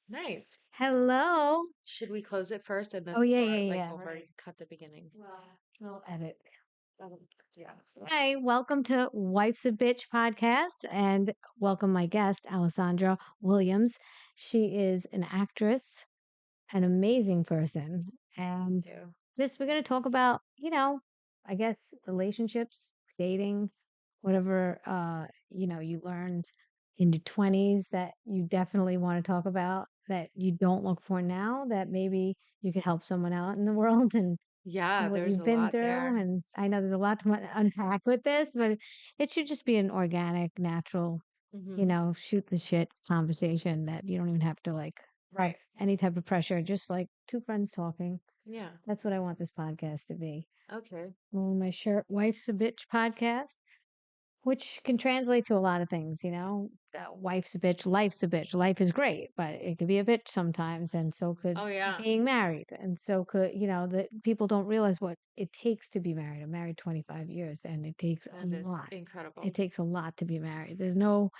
Nice. Hello. Should we close it first and Oh then yeah, start yeah, like yeah. over Right. and cut the beginning? Well, we'll edit. Um, yeah. Hey, welcome to Wife's a Bitch podcast, and welcome my guest Alessandra Williams. She is an actress, an amazing person, and Yeah. just we're gonna talk about, I guess relationships, dating, whatever you learned in your 20s that you definitely want to talk about that you don't look for now that maybe you could help someone out in the world and Yeah, what there's you've a been lot through. there. And I know there's a lot to unpack with this, but it should just be an organic, natural, Hmm. shoot the shit conversation that you don't even have to like have Right. any type of pressure, just like two friends talking. Yeah. That's what I want this podcast to be. Okay. Well, my shirt, Wife's a Bitch podcast, which can translate to a lot of things, wife's a bitch, life's a bitch. Life is great, but it could be a bitch sometimes, and so could Oh yeah. being married, and so could, that people don't realize what it takes to be married. I'm married 25 years, and it takes a That is lot. It incredible. takes a lot to be married. There's no,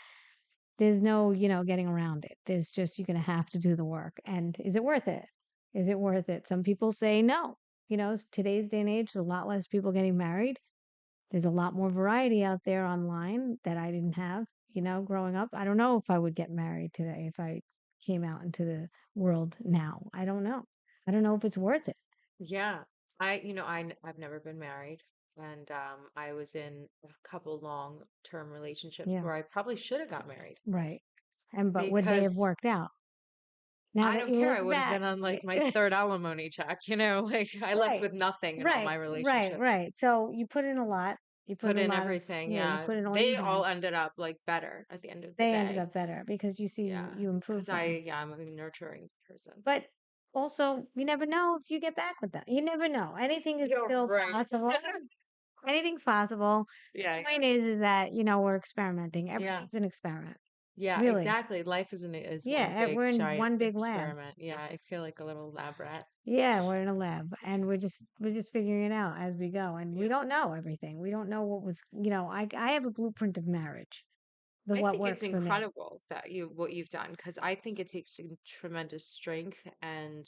getting around it. There's just, you're going to have to do the work. And is it worth it? Is it worth it? Some people say no. Today's day and age, there's a lot less people getting married. There's a lot more variety out there online that I didn't have, growing up. I don't know if I would get married today if I came out into the world now. I don't know. I don't know if it's worth it. Yeah. I've never been married and I was in a couple long-term relationships Yeah, where I probably should have got married right. And but would they have because worked out now I that don't you care. look I would have back? been on like my third alimony check, like I left Right, with nothing in all my right, right, relationships. right. So you put in a lot. You put Put in a in lot of, everything, yeah, you yeah. put in all you They had. all ended up like better at the end of the They ended day. up better because you see Yeah. you Because improve them. I'm a nurturing person. But also, you never know if you get back with them. You never know. Anything is You're still right. possible. Anything's possible. Yeah. Point is that, we're experimenting. Yeah. Everything's an experiment. Yeah, Really. exactly. Life is Yeah, one big we're in giant one big lab. experiment. Yeah, I feel like a little lab rat. Yeah, we're in a lab and we're just figuring it out as we go. And we Yeah. don't know everything. We don't know what was, I have a blueprint of marriage, the I what think it's worked for me. incredible that what you've done because I think it takes some tremendous strength and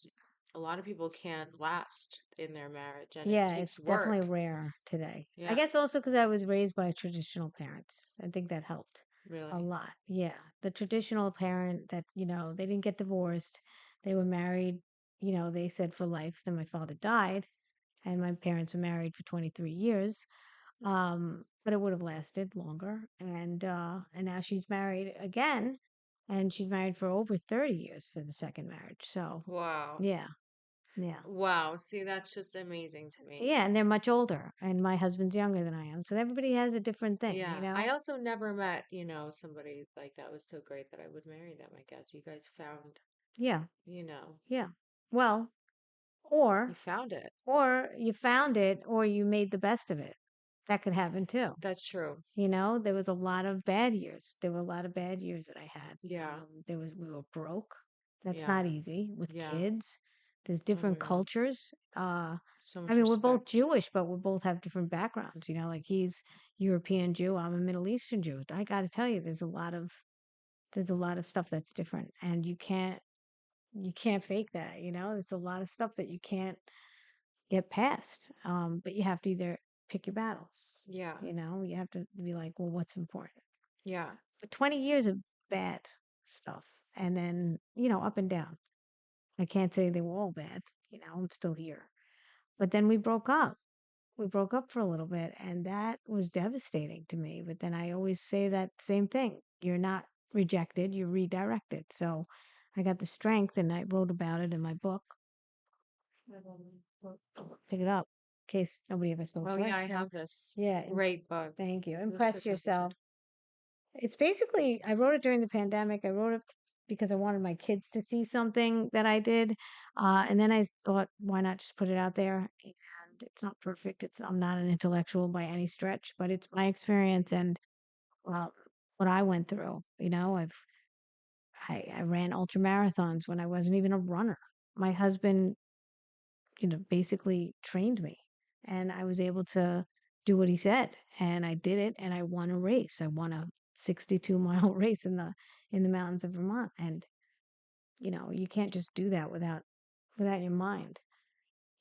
a lot of people can't last in their marriage and it Yeah, takes it's definitely work. rare today. I Yeah, guess also because I was raised by traditional parents. I think that helped a really. lot. Yeah. The traditional parent that, they didn't get divorced. They were married, they said for life. Then my father died and my parents were married for 23 years. But it would have lasted longer. And now she's married again and she's married for over 30 years for the second marriage. So, Wow. yeah. Yeah. Wow. See, that's just amazing to me. Yeah, and they're much older, and my husband's younger than I am. So everybody has a different thing, you Yeah. I know? also never met, somebody like that was so great that I would marry them, I guess. You guys found, Yeah, you know, yeah. Well, you or found it. or you found it or you made the best of it. That could happen too. That's true. There was a lot of bad years. There were a lot of bad years that I had. Yeah. We were broke. That's Yeah. not easy with Yeah. kids. There's Oh my different God. cultures. So I much mean, we're both respect. Jewish, but we both have different backgrounds. Like he's European Jew, I'm a Middle Eastern Jew. I got to tell you, there's a lot of stuff that's different, and you can't fake that. There's a lot of stuff that you can't get past. But you have to either pick your battles. Yeah. You have to be like, well, what's important? Yeah. But 20 years of bad stuff, and then up and down. I can't say they were all bad. I'm still here. But then we broke up. We broke up for a little bit, and that was devastating to me. But then I always say that same thing. You're not rejected, you're redirected. So I got the strength, and I wrote about it in my book. Pick it up in case nobody ever saw the Oh yeah, first I one. have this Yeah, great book. thank you. It was so Impress yourself. talented. It's basically, I wrote it during the pandemic. I wrote it because I wanted my kids to see something that I did. And then I thought, why not just put it out there? And it's not perfect. I'm not an intellectual by any stretch, but it's my experience and uh, what I went through. I ran ultra marathons when I wasn't even a runner. My husband, basically trained me and I was able to do what he said and I did it and I won a race. I won a 62-mile race in the mountains of Vermont and You can't just do that without your mind.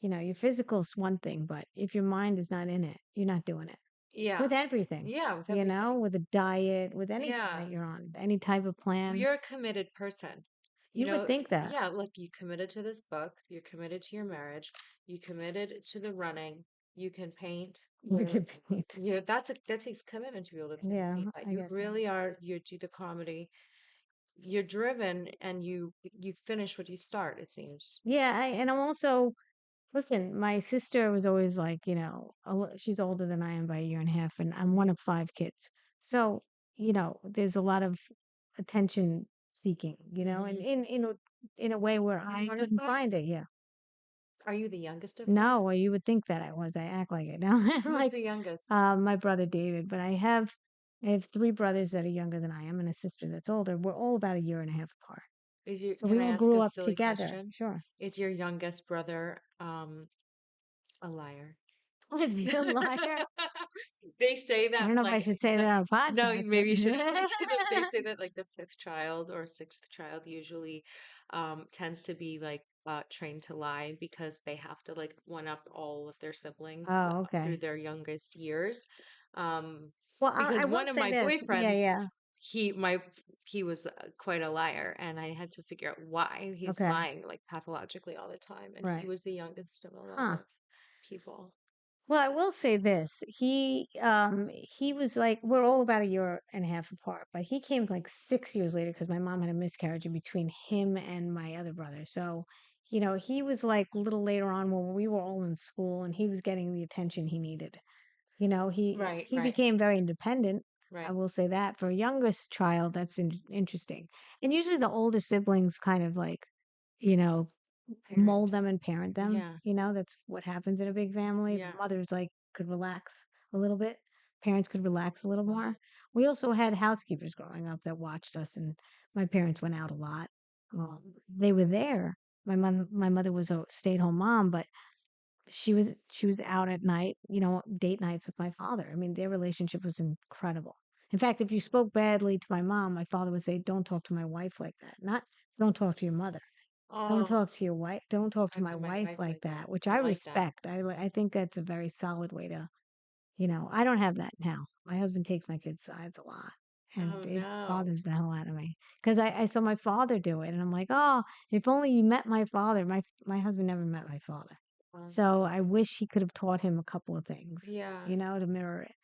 Your physical's one thing, but if your mind is not in it, you're not doing it. Yeah. With everything, Yeah, with everything. with a diet, with anything Yeah. that you're on, any type of plan. You're a committed person. You would think that. Yeah, like you committed to this book, you're committed to your marriage, you committed to the running, you can paint, You could paint. that takes commitment to be able to Yeah, paint that. I You get that. really are, you do the comedy, you're driven and you finish what you start, it seems. Yeah, and I'm also listen. My sister was always like, she's older than I am by a year and a half, and I'm one Mhm. of five kids. So, there's a lot of attention seeking, and Mhm. in a way where I One of couldn't five? find it. Yeah. Are you the youngest of five? No, well, you would think that I was. I act like it now. Who's Like the youngest? my brother David, but I have three brothers that are younger than I am and a sister that's older. We're all about a year and a half apart. So Can we I all ask grew a up silly together. question? Sure. Is your youngest brother a liar? Is he a liar? They say I that don't know if I like should say that on a no, podcast, but maybe you shouldn't. Like they say that like the fifth child or sixth child usually tends to be like trained to lie because they have to like one up all of their siblings oh, through okay. their youngest years. Um, Well, I because will one of say my this. Yeah, boyfriends, yeah. he was quite a liar, and I had to figure out why he's Okay. lying like pathologically all the time, and he Right. was the youngest of a lot Huh. of people. Well, I will say this. He was like we're all about a year and a half apart, but he came like 6 years later because my mom had a miscarriage in between him and my other brother. So, he was like a little later on when we were all in school and he was getting the attention he needed. Right, He right, became very independent. I right. will say that for a youngest child, that's interesting. And usually the older siblings kind of like, you know, mold Parent. them and parent them. Yeah, That's what happens in a big family. yeah. Mothers like could relax a little bit. Parents could relax a little more. Mhm. We also had housekeepers growing up that watched us, and my parents went out a lot. Um, they were there. My mother was a stay-at-home mom, but she was out at night, date nights with my father. I mean, their relationship was incredible. In fact, if you spoke badly to my mom, my father would say, "Don't talk to my wife like that." Not, "Don't talk to your mother." Don't Oh, talk to your wife. Don't talk to talk my to my wife wife like like that. that, which I I like that. respect. I think that's a very solid way to, I don't have that now. My husband takes my kids' sides a lot, and Oh it no. bothers the hell out of me because I saw my father do it, and I'm like, oh, if only you met my father. My husband never met my father, Um, so I wish he could have taught him a couple of things, yeah, to mirror it.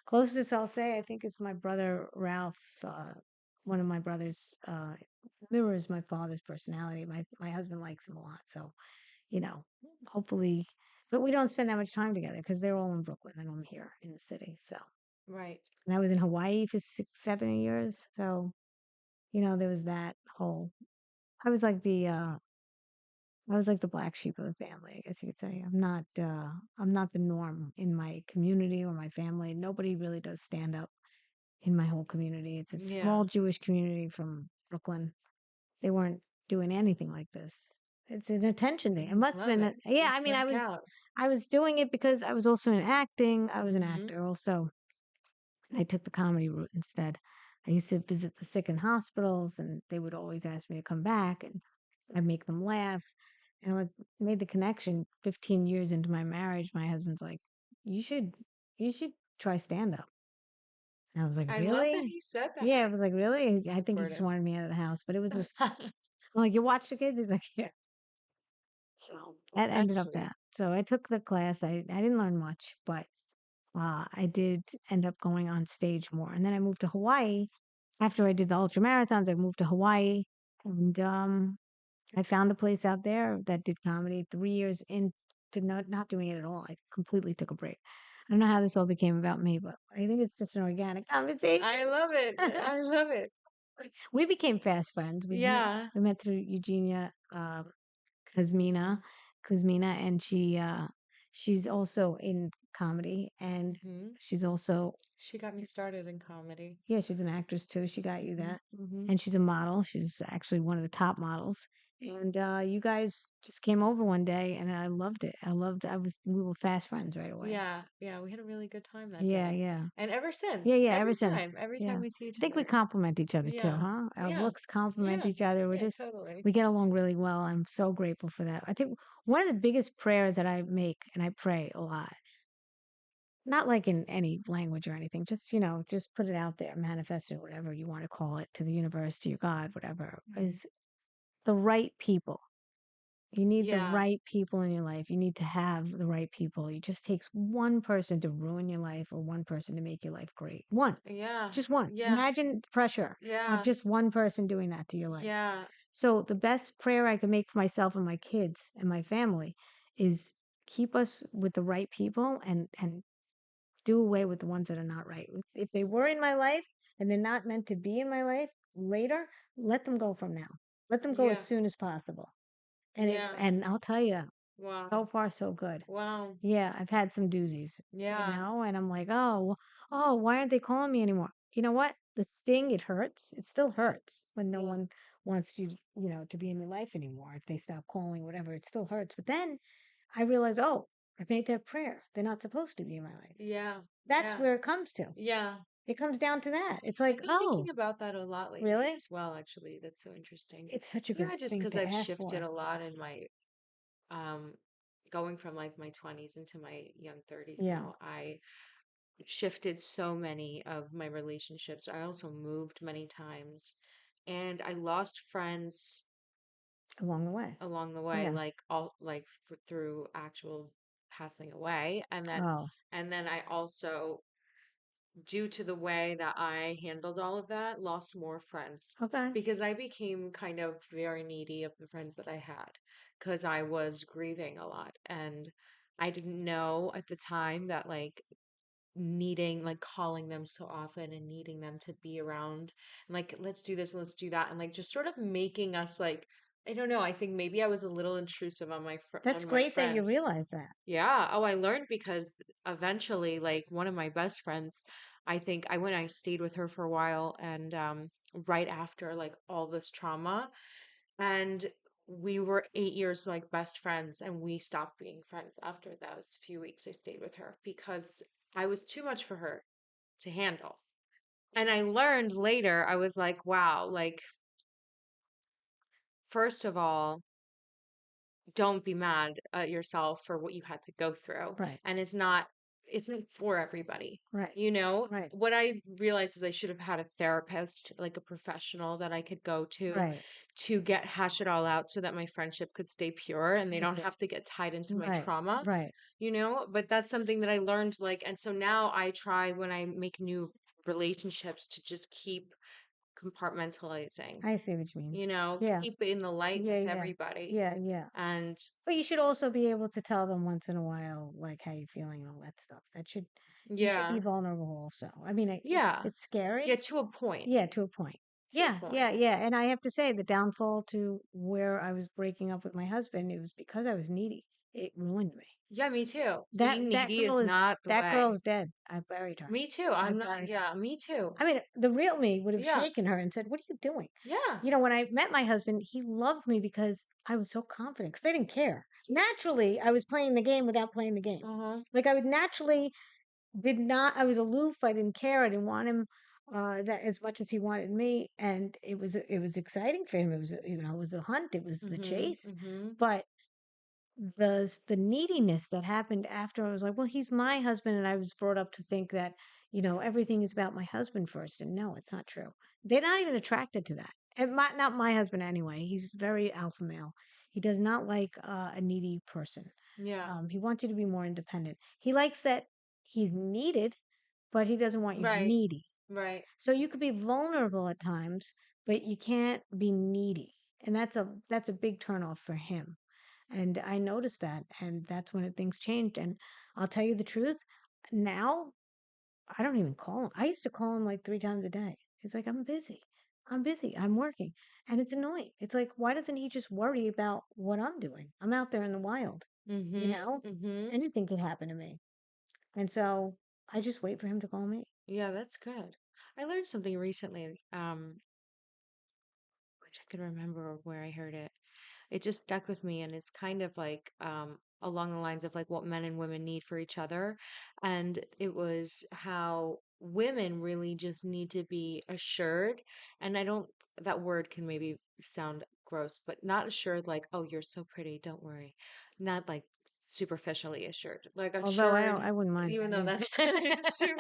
Closest I'll say, I think, is my brother Ralph. One of my brothers mirrors my father's personality. My husband likes him a lot, so you know, hopefully, but we don't spend that much time together because they're all in Brooklyn and I'm here in the city. So, right. and I was in Hawaii for 6, 7 years. So, there was that whole, I was like the black sheep of the family, I guess you could say. I'm not the norm in my community or my family. Nobody really does stand up in my whole community. It's a Yeah. small Jewish community from Brooklyn. They weren't doing anything like this. It's an attention thing. It I must have love been, it. yeah. You I mean, I lucked was, out. I was doing it because I was also in acting. I was an Hmm. actor also. I took the comedy route instead. I used to visit the sick in hospitals, and they would always ask me to come back, and I'd make them laugh. And made the connection. 15 years into my marriage, my husband's like, "You should, you should try stand up." And I was like, I love that "Really?" he said that. Yeah, I was like, "Really?" I think he just Supportive. wanted me out of the house, but it was this. I'm like, "You watch the kids?" He's like, "Yeah." So that ended That's up sweet. that. So I took the class. I didn't learn much, but I did end up going on stage more. And then I moved to Hawaii. After I did the ultra marathons, I moved to Hawaii, and I found a place out there that did comedy. 3 years into not doing it at all, I completely took a break. I don't know how this all became about me, but I think it's just an organic conversation. I love it. I love it. We became fast friends. Yeah. We met through Eugenia Kuzmina, Kuzmina, and she's also in comedy, and Hmm. she's also She got me started in comedy. yeah, she's an actress too. She got you Hmm. that, Hmm. and she's a model. She's actually one of the top models. And you guys just came over one day, and I loved it. We were fast friends right away. Yeah, yeah, we had a really good time that Yeah, day. yeah. And ever Yeah, since, yeah, ever since. every Yeah. time we see I each think we other. complement each other too, Yeah. huh? Our Yeah. looks complement Yeah. each other. Yeah, totally. We get along really well. I'm so grateful for that. I think one of the biggest prayers that I make and I pray a lot, not like in any language or anything, just, just put it out there, manifest it, whatever you want to call it, to the universe, to your God, whatever, Mhm. is the right people. You need the Yeah. right people in your life. You need to have the right people. It just takes one person to ruin your life or one person to make your life great. One. Yeah. Just one. Yeah. Imagine the pressure of Yeah. just one person doing that to your life. Yeah. So the best prayer I can make for myself and my kids and my family is keep us with the right people and do away with the ones that are not right. If they were in my life and they're not meant to be in my life later, let them go from now. Let them go as Yeah. soon as possible. Yeah. And I'll tell you, so Wow. far so good. Wow. Yeah, I've had some doozies, Yeah. and I'm like, oh, why aren't they calling me anymore? You know what? The sting, it hurts. It still hurts when no Yeah. one wants you, to be in your life anymore. If they stop calling, whatever, it still hurts. But then I realized, oh, I made that prayer. They're not supposed to be in my life. Yeah. That's Yeah. where it comes to. Yeah. It comes down to that. It's I've like, been oh, thinking about that a lot lately really? as well, actually. That's so interesting. It's such a good Yeah, just thing because to I've ask shifted for. a lot in my um going from like my 20s into my young 30s Yeah, now. I shifted so many of my relationships. I also moved many times and I lost friends along the way. along the way, Yeah. like through actual passing away. Oh, And then I also, due to the way that I handled all of that, lost more friends okay. because I became kind of very needy of the friends that I had because I was grieving a lot. And I didn't know at the time that like needing like calling them so often and needing them to be around and like let's do this and let's do that and like just sort of making us like I don't know, I think maybe I was a little intrusive on That's on my great that you friends. realize that. Yeah. Oh, I learned because eventually, like one of my best friends, I stayed with her for a while and right after like all this trauma and we were 8 years like best friends and we stopped being friends after those few weeks I stayed with her because I was too much for her to handle. And I learned later, I was like, wow, like first of all, don't be mad at yourself for what you had to go through. Right, And it's not for everybody. right, You know, right, what I realized is I should have had a therapist, like a professional that I could go right. to get hash it all out so that my friendship could stay pure and they I don't see. have to get tied into my Right, trauma, right. you know? But that's something that I learned like and so now I try when I make new relationships to just keep compartmentalizing, I see what you mean. you know, Yeah, keep it in the light yeah, with yeah, everybody. yeah, yeah. And But you should also be able to tell them once in a while, like how you're feeling and all that stuff. You should be yeah. vulnerable also. I mean, Yeah. it's scary. Yeah, to a point. Yeah, to a point. To a Yeah, yeah, point. yeah. And I have to say, the downfall to where I was breaking up with my husband, it was because I was needy. It ruined me. Yeah, me too. Being That needy girl is is not the that girl way. is dead. I buried her. Me too. I I'm not, buried her. yeah, me too. I mean, the real me would have Yeah. shaken her and said, "What are you doing?" Yeah. When I met my husband, he loved me because I was so confident because I didn't care. Naturally, I was playing the game without playing the game. Uh-huh. Like I would naturally did not. I was aloof. I didn't care. I didn't want him that as much as he wanted me, and it was exciting for him. It was it was a hunt. It was the Mm-hmm. chase, Mm-hmm. but the neediness that happened after I was like, well, he's my husband, and I was brought up to think that everything is about my husband first, and no, it's not true. They're not even attracted to that, and not my husband anyway. He's very alpha male. He does not like a needy person. Yeah. He wants you to be more independent. He likes that he's needed, but he doesn't want you Right. needy. Right. So you could be vulnerable at times, but you can't be needy. And that's a big turnoff for him. And I noticed that, and that's when things changed. And I'll tell you the truth, now I don't even call him. I used to call him like 3 times a day. He's like, I'm busy. I'm busy. I'm working. And it's annoying. It's like, why doesn't he just worry about what I'm doing? I'm out there in the wild, you Mm-hmm. know? Mm-hmm. Anything could happen to me. And so I just wait for him to call me. Yeah, that's good. I learned something recently. wish I could remember where I heard it. It just stuck with me, and it's kind of like along the lines of like what men and women need for each other. And it was how women really just need to be assured. And I don't, that word can maybe sound gross, but not assured like, oh, you're so pretty, don't worry. Not like superficially assured, like Although assured, I wouldn't mind even that though either. that's true,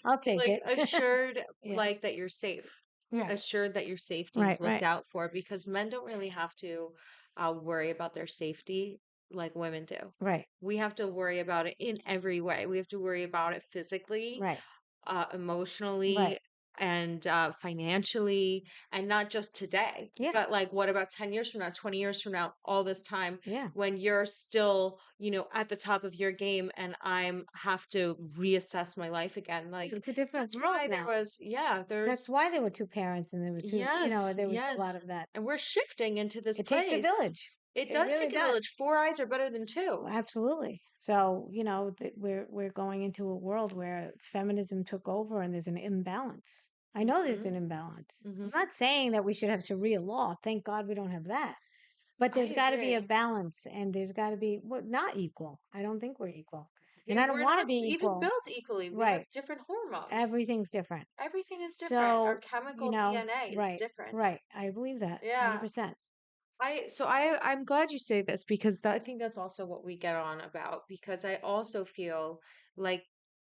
I'll take like it. assured, Yeah. like that you're safe, Right. assured that your safety Right. is looked Right. out for, because men don't really have to worry about their safety like women do. Right. We have to worry about it in every way. We have to worry about it physically, Right. Right. emotionally, and financially, and not just today, Yeah. but like what about 10 years from now, 20 years from now, all this time Yeah. when you're still, at the top of your game and I'm have to reassess my life again. Like It's a different that's world why there now. was, yeah, That's there's, why there were two parents and there were two, yes, there was a lot yes. of that. And we're shifting into this It takes a place. village. It It does really take a does. village. Four eyes are better than two. Absolutely. So, we're going into a world where feminism took over and there's an imbalance. I know there's Hmm. an imbalance. I'm Hmm. not saying that we should have Sharia law. Thank God we don't have that. But I there's got to be a agree. balance and there's got to be not equal. I don't think we're equal. And Yeah, I don't we're want to not be even equal. built equally. We have Right. different hormones. Everything's different. Everything is different. Our So, chemical DNA is right, different. right. I believe that Yeah. 100%. I'm glad you say this, because I think that's also what we get on about, because I also feel like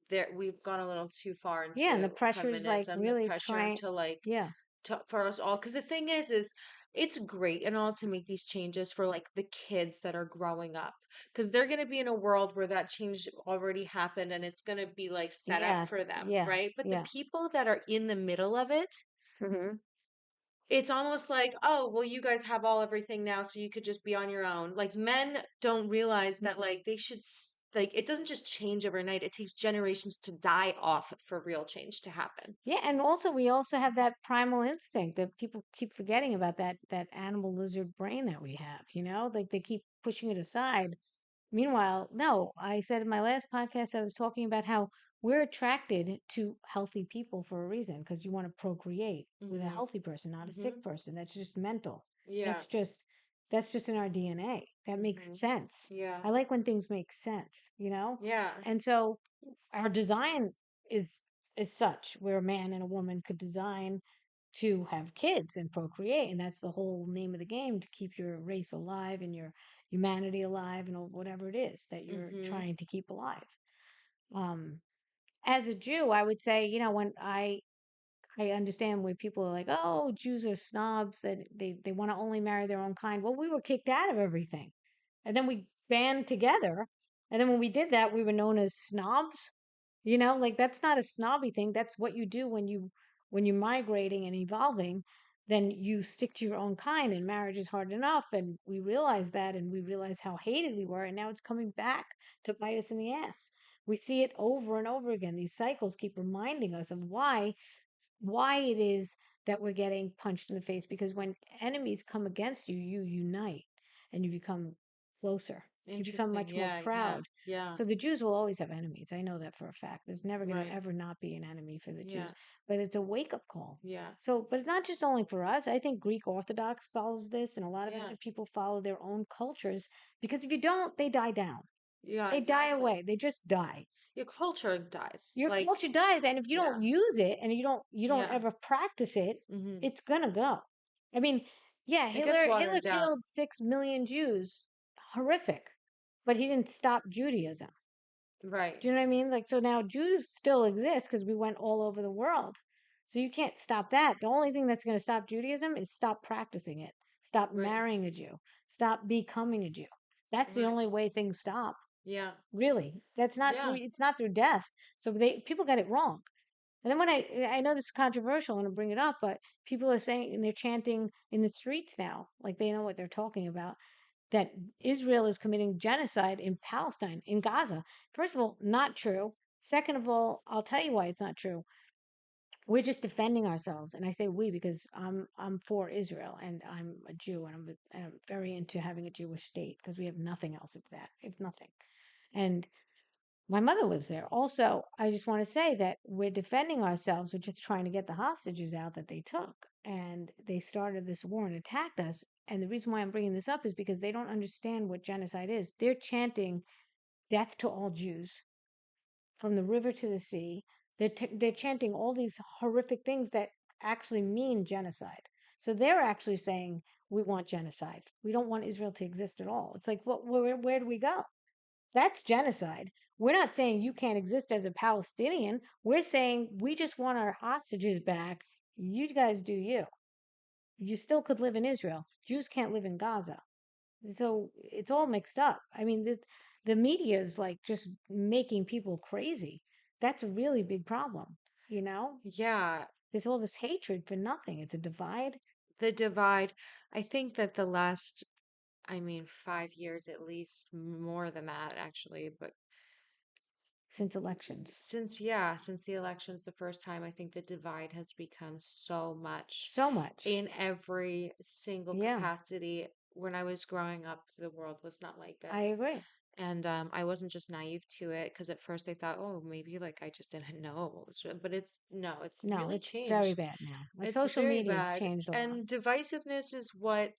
there we've gone a little too far Yeah. And the into pressure is like feminism, the really pressure trying. to like Yeah. for us all. Because the thing is it's great and all to make these changes for like the kids that are growing up, because they're going to be in a world where that change already happened and it's going to be like set up Yeah. for them, Yeah. right? But the Yeah. people that are in the middle of it, Hmm. it's almost like, oh, well, you guys have all everything now, so you could just be on your own. Like men don't realize that like they should like it doesn't just change overnight. It takes generations to die off for real change to happen. Yeah. And also, we also have that primal instinct that people keep forgetting about that animal lizard brain that we have, like they keep pushing it aside. Meanwhile, no, I said in my last podcast, I was talking about how we're attracted to healthy people for a reason because you want to procreate with a Mhm. healthy person, not a Mhm. sick person. That's just mental. Yeah. That's just that's just in our DNA. That makes Mhm. sense. Yeah. I like when things make sense. Yeah. And so our design is is such where a man and a woman could design to have kids and procreate, and that's the whole name of the game to keep your race alive and your humanity alive and whatever it is that you're Mhm. trying to keep alive. Um, as a Jew, I would say, when I understand where people are like, oh, Jews are snobs that they want to only marry their own kind. Well, we were kicked out of everything, and then we band together, and then when we did that, we were known as snobs. Like that's not a snobby thing. That's what you do when you're migrating and evolving, then you stick to your own kind and marriage is hard enough. And we realize that and we realize how hated we were. And now it's coming back to bite us in the ass. We see it over and over again. These cycles keep reminding us of why it is that we're getting punched in the face because when enemies come against you, you unite and you become closer. You become Interesting. much more Yeah. Yeah. proud. Yeah. So the Jews will always have enemies. I know that for a fact. There's never going to Right. ever not be an enemy for the Yeah. Jews, but it's a wake up call. Yeah. So, but it's not just only for us. I think Greek Orthodox follows this, and a lot of Yeah. other people follow their own cultures because if you don't, they die down. Yeah. They die Exactly. away. They just die. Your culture dies. Your Like, culture dies, and if you yeah. don't use it and you don't Yeah. ever practice it, Mhm. it's gonna go. I mean, yeah, It gets Hitler watered down. killed 6 million Jews. Horrific. But he didn't stop Judaism. Right. Do you know what I mean? Like so now Jews still exist because we went all over the world. So you can't stop that. The only thing that's going to stop Judaism is stop practicing it. Stop Right. marrying a Jew. Stop becoming a Jew. That's the Right. only way things stop. Yeah. Really. That's not through Yeah. it's not through death. So people got it wrong. And then when I know this is controversial, I'm gonna bring it up, but people are saying and they're chanting in the streets now, like they know what they're talking about, that Israel is committing genocide in Palestine, in Gaza. First of all, not true. Second of all, I'll tell you why it's not true. We're just defending ourselves, and I say we because I'm for Israel and I'm a Jew and I'm very into having a Jewish state because we have nothing else of that, if nothing. And My mother lives there. Also, I just want to say that we're defending ourselves. We're just trying to get the hostages out that they took. And they started this war and attacked us. And the reason why I'm bringing this up is because they don't understand what genocide is. They're chanting death to all Jews from the river to the sea. They're chanting all these horrific things that actually mean genocide. So they're actually saying, we want genocide. We don't want Israel to exist at all. It's like, where do we go? That's genocide. We're not saying you can't exist as a Palestinian. We're saying we just want our hostages back. You guys do you. You still could live in Israel. Jews can't live in Gaza. So it's all mixed up. I mean, the media is like just making people crazy. That's a really big problem, you know? Yeah, There's all this hatred for nothing. It's a divide the divide. I think that the last, I mean, 5 years at least, more than that actually, but since elections. since the elections the first time, I think the divide has become so much So much. in every single Yeah, capacity. When I was growing up, the world was not like I this. agree. And I wasn't just naive to it because at first I thought, oh, maybe like I just didn't know. But it's no, it's No, really it's very changed. bad now. It's Social very media has bad. changed a lot. And divisiveness is what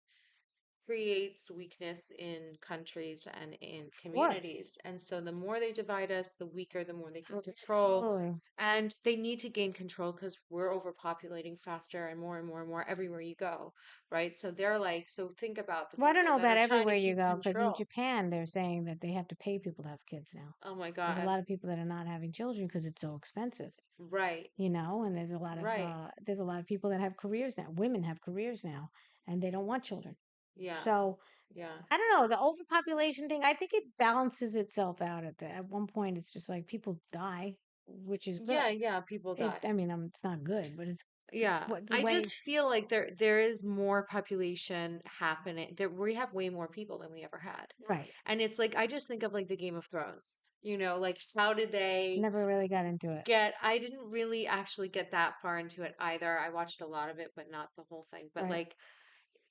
creates weakness in countries and in Of course. communities. And so the more they divide us, the weaker, the more they can control. Absolutely. And they need to gain control because we're overpopulating faster and more and more everywhere you go, right? So they're like, so think about the Well, I don't people know that about are trying to everywhere you keep go, because in control. Japan, they're saying that they have to pay people to have kids now. Oh my There's a God. lot of people that are not having children because it's so expensive, Right, and right. there's a lot of people that have careers now. Women have careers now, and they don't want children. Yeah, So yeah. I don't know, the overpopulation thing. I think it balances itself out at one point. It's just like people die, which is good. Yeah, yeah, people die. I mean, it's not good, but it's Yeah, what the I way. just feel like there is more population happening. There we have way more people than we ever had. Right. And it's like I just think of like the Game of Thrones. Like how did they Never really got into it. I didn't really actually get that far into it either. I watched a lot of it, but not the whole thing. But Right. like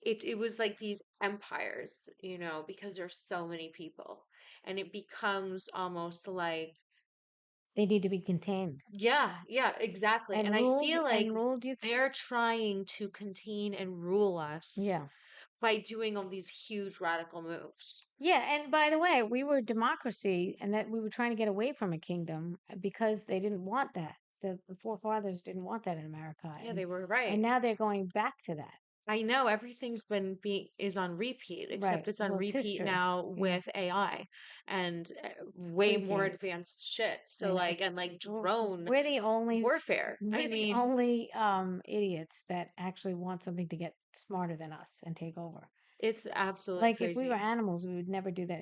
it was like these empires, because there's so many people. And it becomes almost like They need to be contained yeah, yeah, exactly. and And I ruled feel like and ruled. they're trying to contain and rule us Yeah. by doing all these huge radical moves. Yeah, and by the way, we were a democracy and that we were trying to get away from a kingdom because they didn't want that. The forefathers didn't want that in America, Yeah, they were right. and now they're going back to that. I know everything's been being is on repeat, except Right. it's on Well, it's repeat history. now Yeah. with AI and way more Freaky. advanced shit. I So know. like and like We're drone we're the only warfare. I we're the mean, only idiots that actually want something to get smarter than us and take over. it's absolutely Like if we were crazy. animals, we would never do that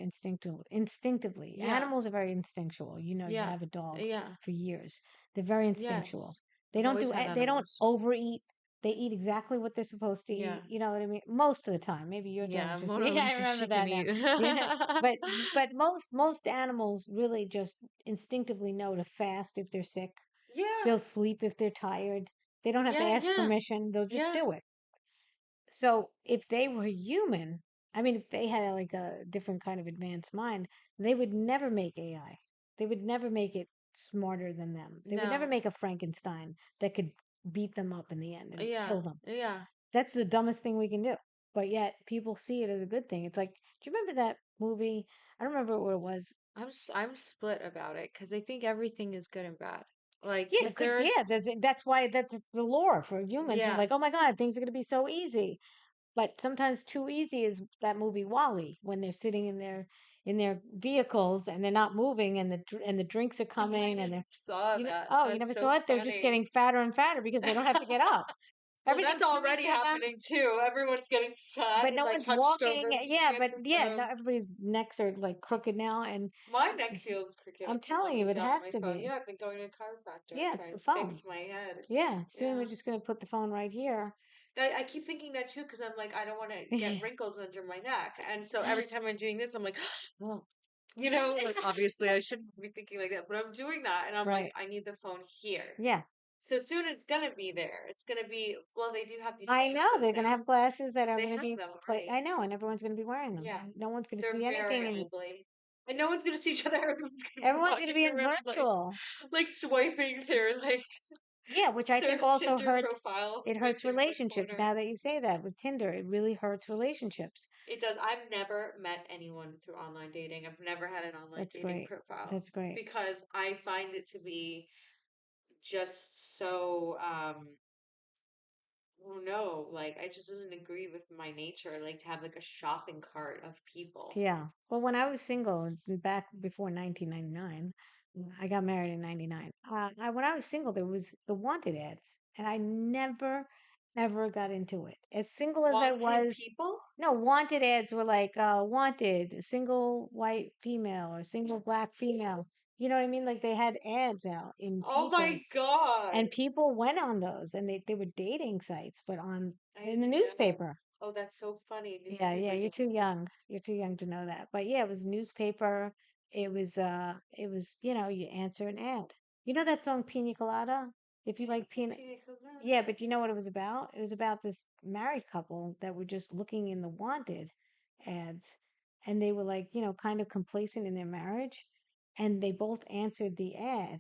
instinctively. Yeah. Animals are very instinctual. You Yeah. have a dog Yeah. for years. They're very instinctual. Yes. I've always had They don't animals. overeat. They eat exactly what they're supposed to eat. Yeah. You know what I mean? Most of the time. Maybe your dog Yeah, just Mona yeah, I Lisa, remember she that can now. eat. Yeah. But most animals really just instinctively know to fast if they're sick. Yeah, They'll sleep if they're tired. They don't have to yeah, ask yeah, permission. They'll just yeah. do it. So if they were human, I mean, if they had like a different kind of advanced mind, they would never make AI. They would never make it smarter than them. They would never No, make a Frankenstein that could beat them up in the end and yeah, kill them. yeah. That's the dumbest thing we can do. But yet people see it as a good thing. It's like, do you remember that movie? I don't remember what it was. I'm split about it because I think everything is good and bad. Like, Yeah, because good. Yeah, there's, that's why that's the lore for humans. We're yeah, like, oh my God, things are going to be so easy. But sometimes too easy is that movie Wally when they're sitting in their vehicles and they're not moving and the drinks are I coming and never they're saw that. you That's never so saw it? They're just funny. getting fatter and fatter because they don't have to get up. Well, that's Everything's coming already to them, happening too. Everyone's getting fat but and no like one's hunched walking. over Yeah, looking at but their yeah, no, phone. everybody's necks are like crooked now, and My neck feels crooked. I I'm keep telling you, looking it down at has my to phone. be. Yeah, I've been going to a chiropractor Yeah, it's trying the to phone. fix my head. Yeah, soon we're Yeah. just gonna put the phone right here. I keep thinking that too because I'm like, I don't want to get wrinkles under my neck. And so every time I'm doing this, I'm like, oh, like obviously I shouldn't be thinking like that, but I'm doing that. And I'm like, Right. I need the phone here. Yeah. So soon it's going to be there. It's going to be, well, they do have these I know glasses they're going to now. have glasses that are They going to have be them play. I already. know, and everyone's going to be wearing them. Yeah. No one's going to They're see very anything, and ugly. And no one's gonna see each other. Everyone's gonna be Everyone's going to walking be in around virtual. like swiping their Yeah, which I their think also Tinder hurts. profile It right hurts there in the relationships. corner. Now that you say that with Tinder, it really hurts relationships. It does. I've never met anyone through online dating. I've never had an online That's dating great. profile That's great. because I find it to be just so oh no, like I just doesn't agree with my nature, like to have like a shopping cart of people. Yeah. Well, when I was single, back before 1999, I got married in 99. When I was single, there was the wanted ads, and I never, ever got into it. As single as I Wanted was, people? no, wanted ads were like, wanted, single white female or single black female. You know what I mean? Like they had ads out in Oh my papers, God. and people went on those, and they were dating sites, but I in the didn't know. newspaper. Oh, that's so funny. Yeah, yeah, Newspaper you're too dating. young. You're too young to know that. But yeah, it was newspaper. It was, you answer an ad. You know that song Pina Colada? If you like Pina, Pina colada. yeah, but you know what it was about? It was about this married couple that were just looking in the wanted ads, and they were like, kind of complacent in their marriage, and they both answered the ad,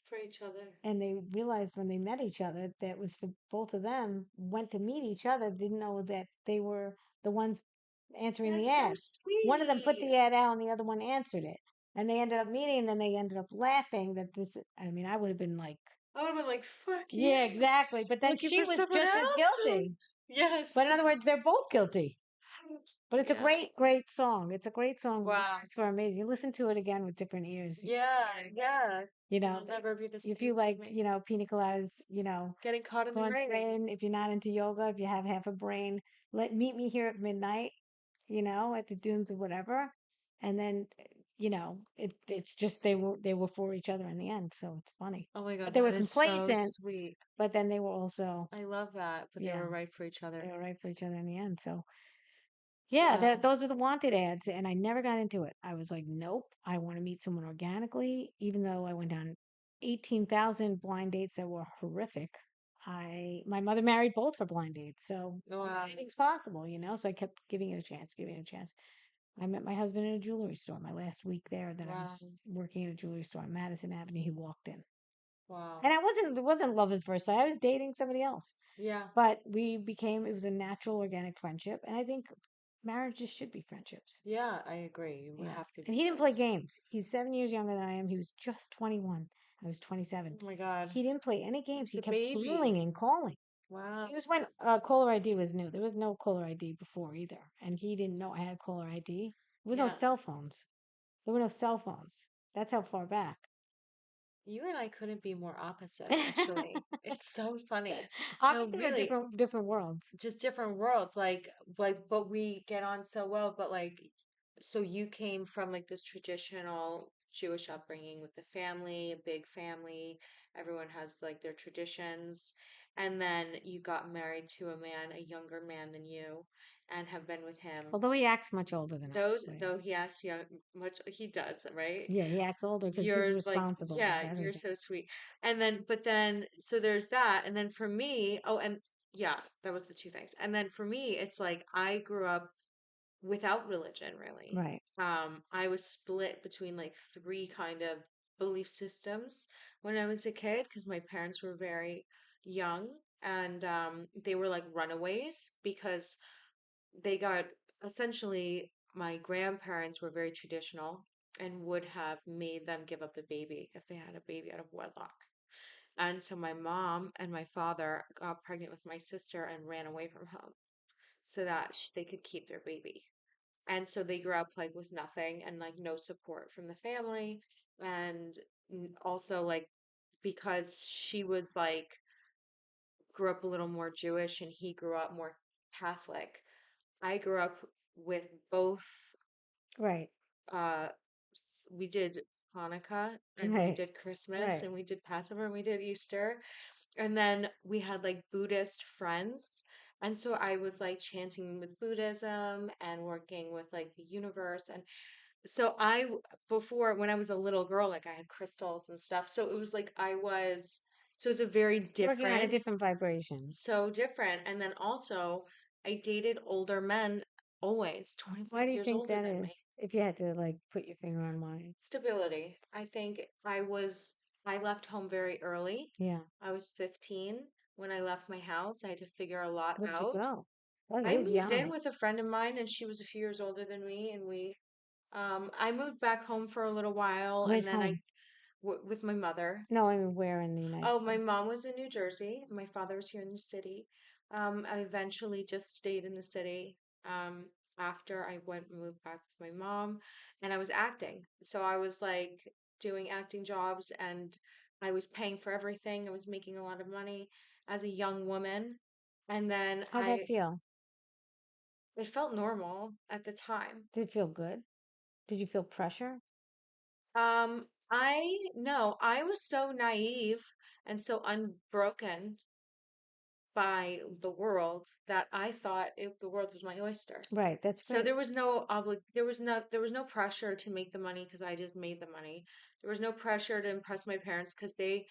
For each other. and they realized when they met each other that was for both of them, went to meet each other, didn't know that they were the ones answering the That's so ad. One of them put sweet. the ad out and the other one answered it, and they ended up meeting, and then they ended up laughing that this, I mean, I would have been like, I would have been like, fuck yeah, you. exactly, but then Looking she for was someone just as else? guilty. But Yes. in other words, they're both guilty. But it's a Yeah. great, great song. It's a great song. The Wow. lyrics are amazing. You listen to it again with different ears. Yeah, yeah. You It'll know, never be the if same you for like, me. pina coladas, Getting caught in the Crunch rain. brain. If you're not into yoga, if you have half a brain, let meet me here at midnight, at the dunes or whatever. And then, it's just they were for each other in the end. So it's funny. Oh my But God, they were that is so complacent, sweet. but then they were also, I love that. But they yeah, were right for each they other. were right for each other in the end. So yeah, Wow. those were the wanted ads, and I never got into it. I was like, nope, I want to meet someone organically, even though I went on 18,000 blind dates that were horrific. My mother married both her blind dates, so Wow. anything's possible, So I kept giving it a chance, giving it a chance. I met my husband in a jewelry store my last week there that I Wow. was working in a jewelry store on Madison Avenue. He walked in. Wow. And it wasn't love at first sight. I was dating somebody else. Yeah. But it was a natural, organic friendship. And I think marriages should be friendships. Yeah, I agree. You Yeah. have to And be he didn't play friends. games. He's 7 years younger than I am. He was just 21. I was 27. Oh my God. He didn't play any games. It's He a kept baby. calling and calling. Wow. It was when caller ID was new. There was no caller ID before either. And he didn't know I had caller ID. There was no Yeah. cell phones. There were no cell phones. That's how far back. You and I couldn't be more opposite, actually. It's so funny. No, Obviously, they're really, different worlds. just different worlds. But we get on so well. But like, so you came from like this traditional Jewish upbringing with the family, a big family. Everyone has like their traditions. And then you got married to a man, a younger man than you, and have been with him. Although he acts much older than I Those, do. though he asks young, much, he does, right? Yeah, he acts older because he's You're like, responsible yeah, for you're everything. so sweet. And then, but then, so there's that. And then for me, oh, and yeah, that was the two things. And then for me, it's like I grew up without religion, really. Right. I was split between like three kind of belief systems when I was a kid because my parents were very young and they were like runaways because they got essentially my grandparents were very traditional and would have made them give up the baby if they had a baby out of wedlock. And so my mom and my father got pregnant with my sister and ran away from home so that they could keep their baby. And so they grew up like with nothing and like no support from the family. And also like because she was like grew up a little more Jewish and he grew up more Catholic. I grew up with both Right. uh we did Hanukkah and we Right. did Christmas Right. and we did Passover and we did Easter. And then we had like Buddhist friends. And so I was like chanting with Buddhism and working with like the universe. And so before, when I was a little girl, like I had crystals and stuff. So it was like so it's a very Working on a different, different vibration. so different. And then also, I dated older men always Why 25 do you years think older that than is? me. If you had to like put your finger on why. Stability. I think I left home very early. Yeah. I was 15 when I left my house. I had to figure a lot Where'd you out. go? That I is moved in young. with a friend of mine and she was a few years older than me and I moved back home for a little while and Where's then home? with my mother. No, I mean where in the United Oh, my States? mom was in New Jersey. My father was here in the city. I eventually just stayed in the city after I went and moved back with my mom, and I was acting. So I was like doing acting jobs, and I was paying for everything. I was making a lot of money as a young woman, and then How'd that feel? it felt normal at the time. Did it feel good? Did you feel pressure? I no, I was so naive and so unbroken by the world that I thought the world was my oyster. Right, that's So great. there was no pressure to make the money because I just made the money. There was no pressure to impress my parents because they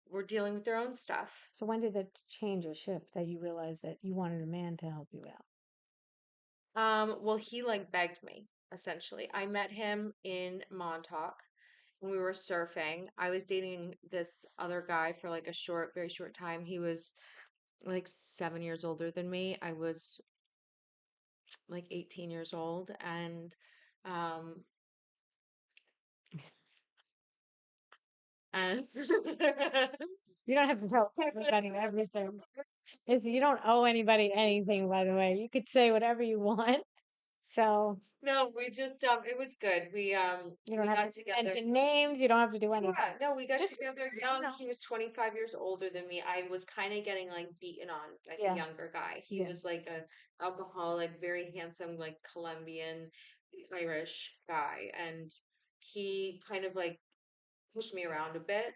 were dealing with their own stuff. So when did that change or shift that you realized that you wanted a man to help you out? Well, he like begged me essentially. I met him in Montauk when we were surfing. I was dating this other guy for like a very short time. He was like 7 years older than me. I was like 18 years old um and You don't have to tell everybody everything. You don't owe anybody anything, by the way. You could say whatever you want. So no, we just it was good. you don't We have to got together. mention names. You don't have to do anything. Yeah, no, we got Just, together you young. know, He was 25 years older than me. I was kind of getting like beaten on by the yeah, younger guy. He yeah. was like a alcoholic, very handsome, like Colombian Irish guy, and he kind of like pushed me around a bit.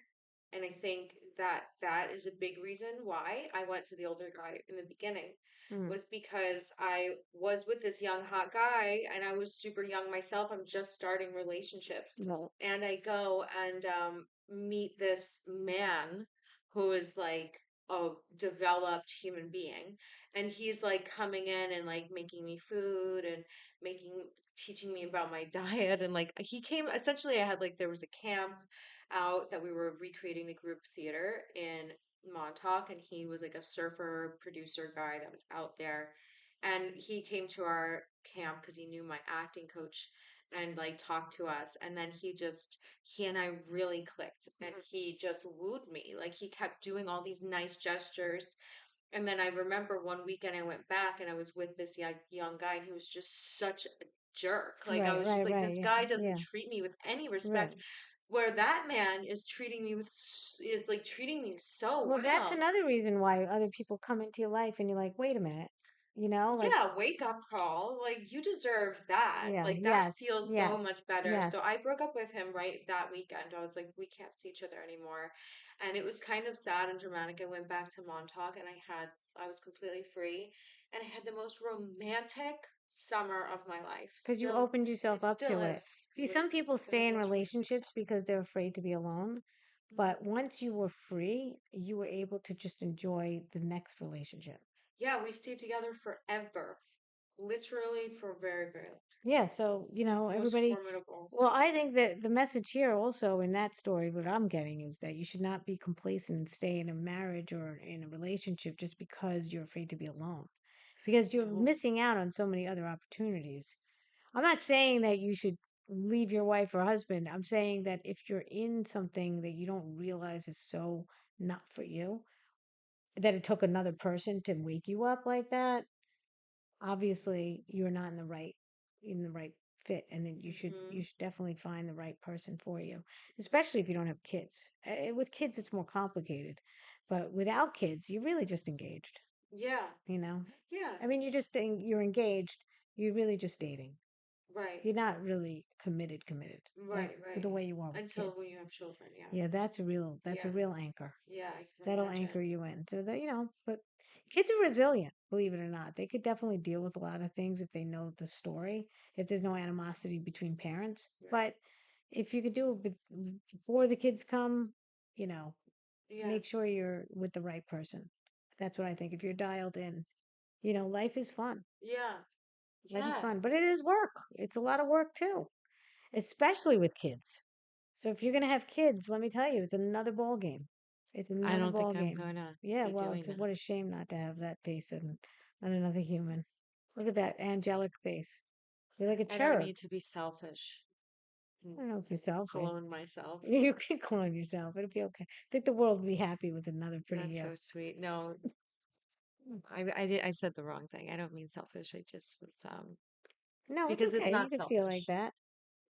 And I think that that is a big reason why I went to the older guy in the beginning Mm, was because I was with this young hot guy and I was super young myself. I'm just starting relationships. no, And I go and meet this man who is like a developed human being. And he's like coming in and like making me food and making teaching me about my diet and like he came essentially I had like there was a camp out that we were recreating the group theater in Montauk, and he was like a surfer producer guy that was out there. And he came to our camp because he knew my acting coach and like talked to us. And then he and I really clicked and mhm, he just wooed me. Like he kept doing all these nice gestures. And then I remember one weekend I went back and I was with this young guy and he was just such a jerk. Like I right, was just right, like, right. this Yeah, guy doesn't yeah, treat me with any right. respect where that man is is like treating me so Well, that's well. another reason why other people come into your life and you're like, wait a minute, like, Yeah, wake up call. Like you deserve that. yeah, Like that yes, feels yes, so much better. yes. So I broke up with him right that weekend. I was like, we can't see each other anymore. And it was kind of sad and dramatic. I went back to Montauk and I was completely free and I had the most romantic summer of my life. Because you opened yourself It up still to it. is. See, some people But the stay in most romantic relationships summer. because they're afraid to be alone. Mhm. But once you were free, you were able to just enjoy the next relationship. Yeah, we stayed together forever. Literally for very, very long. Yeah, so, The most everybody. formidable Well, I think that the message here also in that story, what I'm getting is that you should not be complacent and stay in a marriage or in a relationship just because you're afraid to be alone. Because you're thing. No. missing out on so many other opportunities. I'm not saying that you should leave your wife or husband. I'm saying that if you're in something that you don't realize is so not for you, that it took another person to wake you up like that, obviously you're not in the right fit, and then you Hmm. should definitely find the right person for you, especially if you don't have kids. With kids, it's more complicated, but without kids, you're really just engaged. Yeah. You know, Yeah. I mean, you're engaged. You're really just dating. Right. You're not really committed, like Right. with the Right. way you are with Until kids. when you have children. Yeah. Yeah, that's a Yeah. real anchor. Yeah. I can That'll imagine. anchor you in. So that, but kids are resilient, believe it or not. They could definitely deal with a lot of things if they know the story, if there's no animosity between parents. Right. But if you could do it before the kids come, you know, Yeah. make sure you're with the right person. That's what I think. If you're dialed in, life is fun. Yeah. Life is Yeah, fun, but it is work. It's a lot of work too, especially with kids. So if you're gonna have kids, let me tell you, it's another ball game. It's I another don't ball think I'm game. gonna Yeah, be well, doing it's that. what a shame not to have that face on another human. Look at that angelic face. You're like a I don't cherub. need to be selfish and I don't know if you're selfish. clone myself. You can clone yourself. It'll be okay. I think the world will be happy with another pretty That's you. so sweet. No, I said the wrong thing. I don't mean selfish. I just was No, it's because it's okay. You not can feel like selfish. that.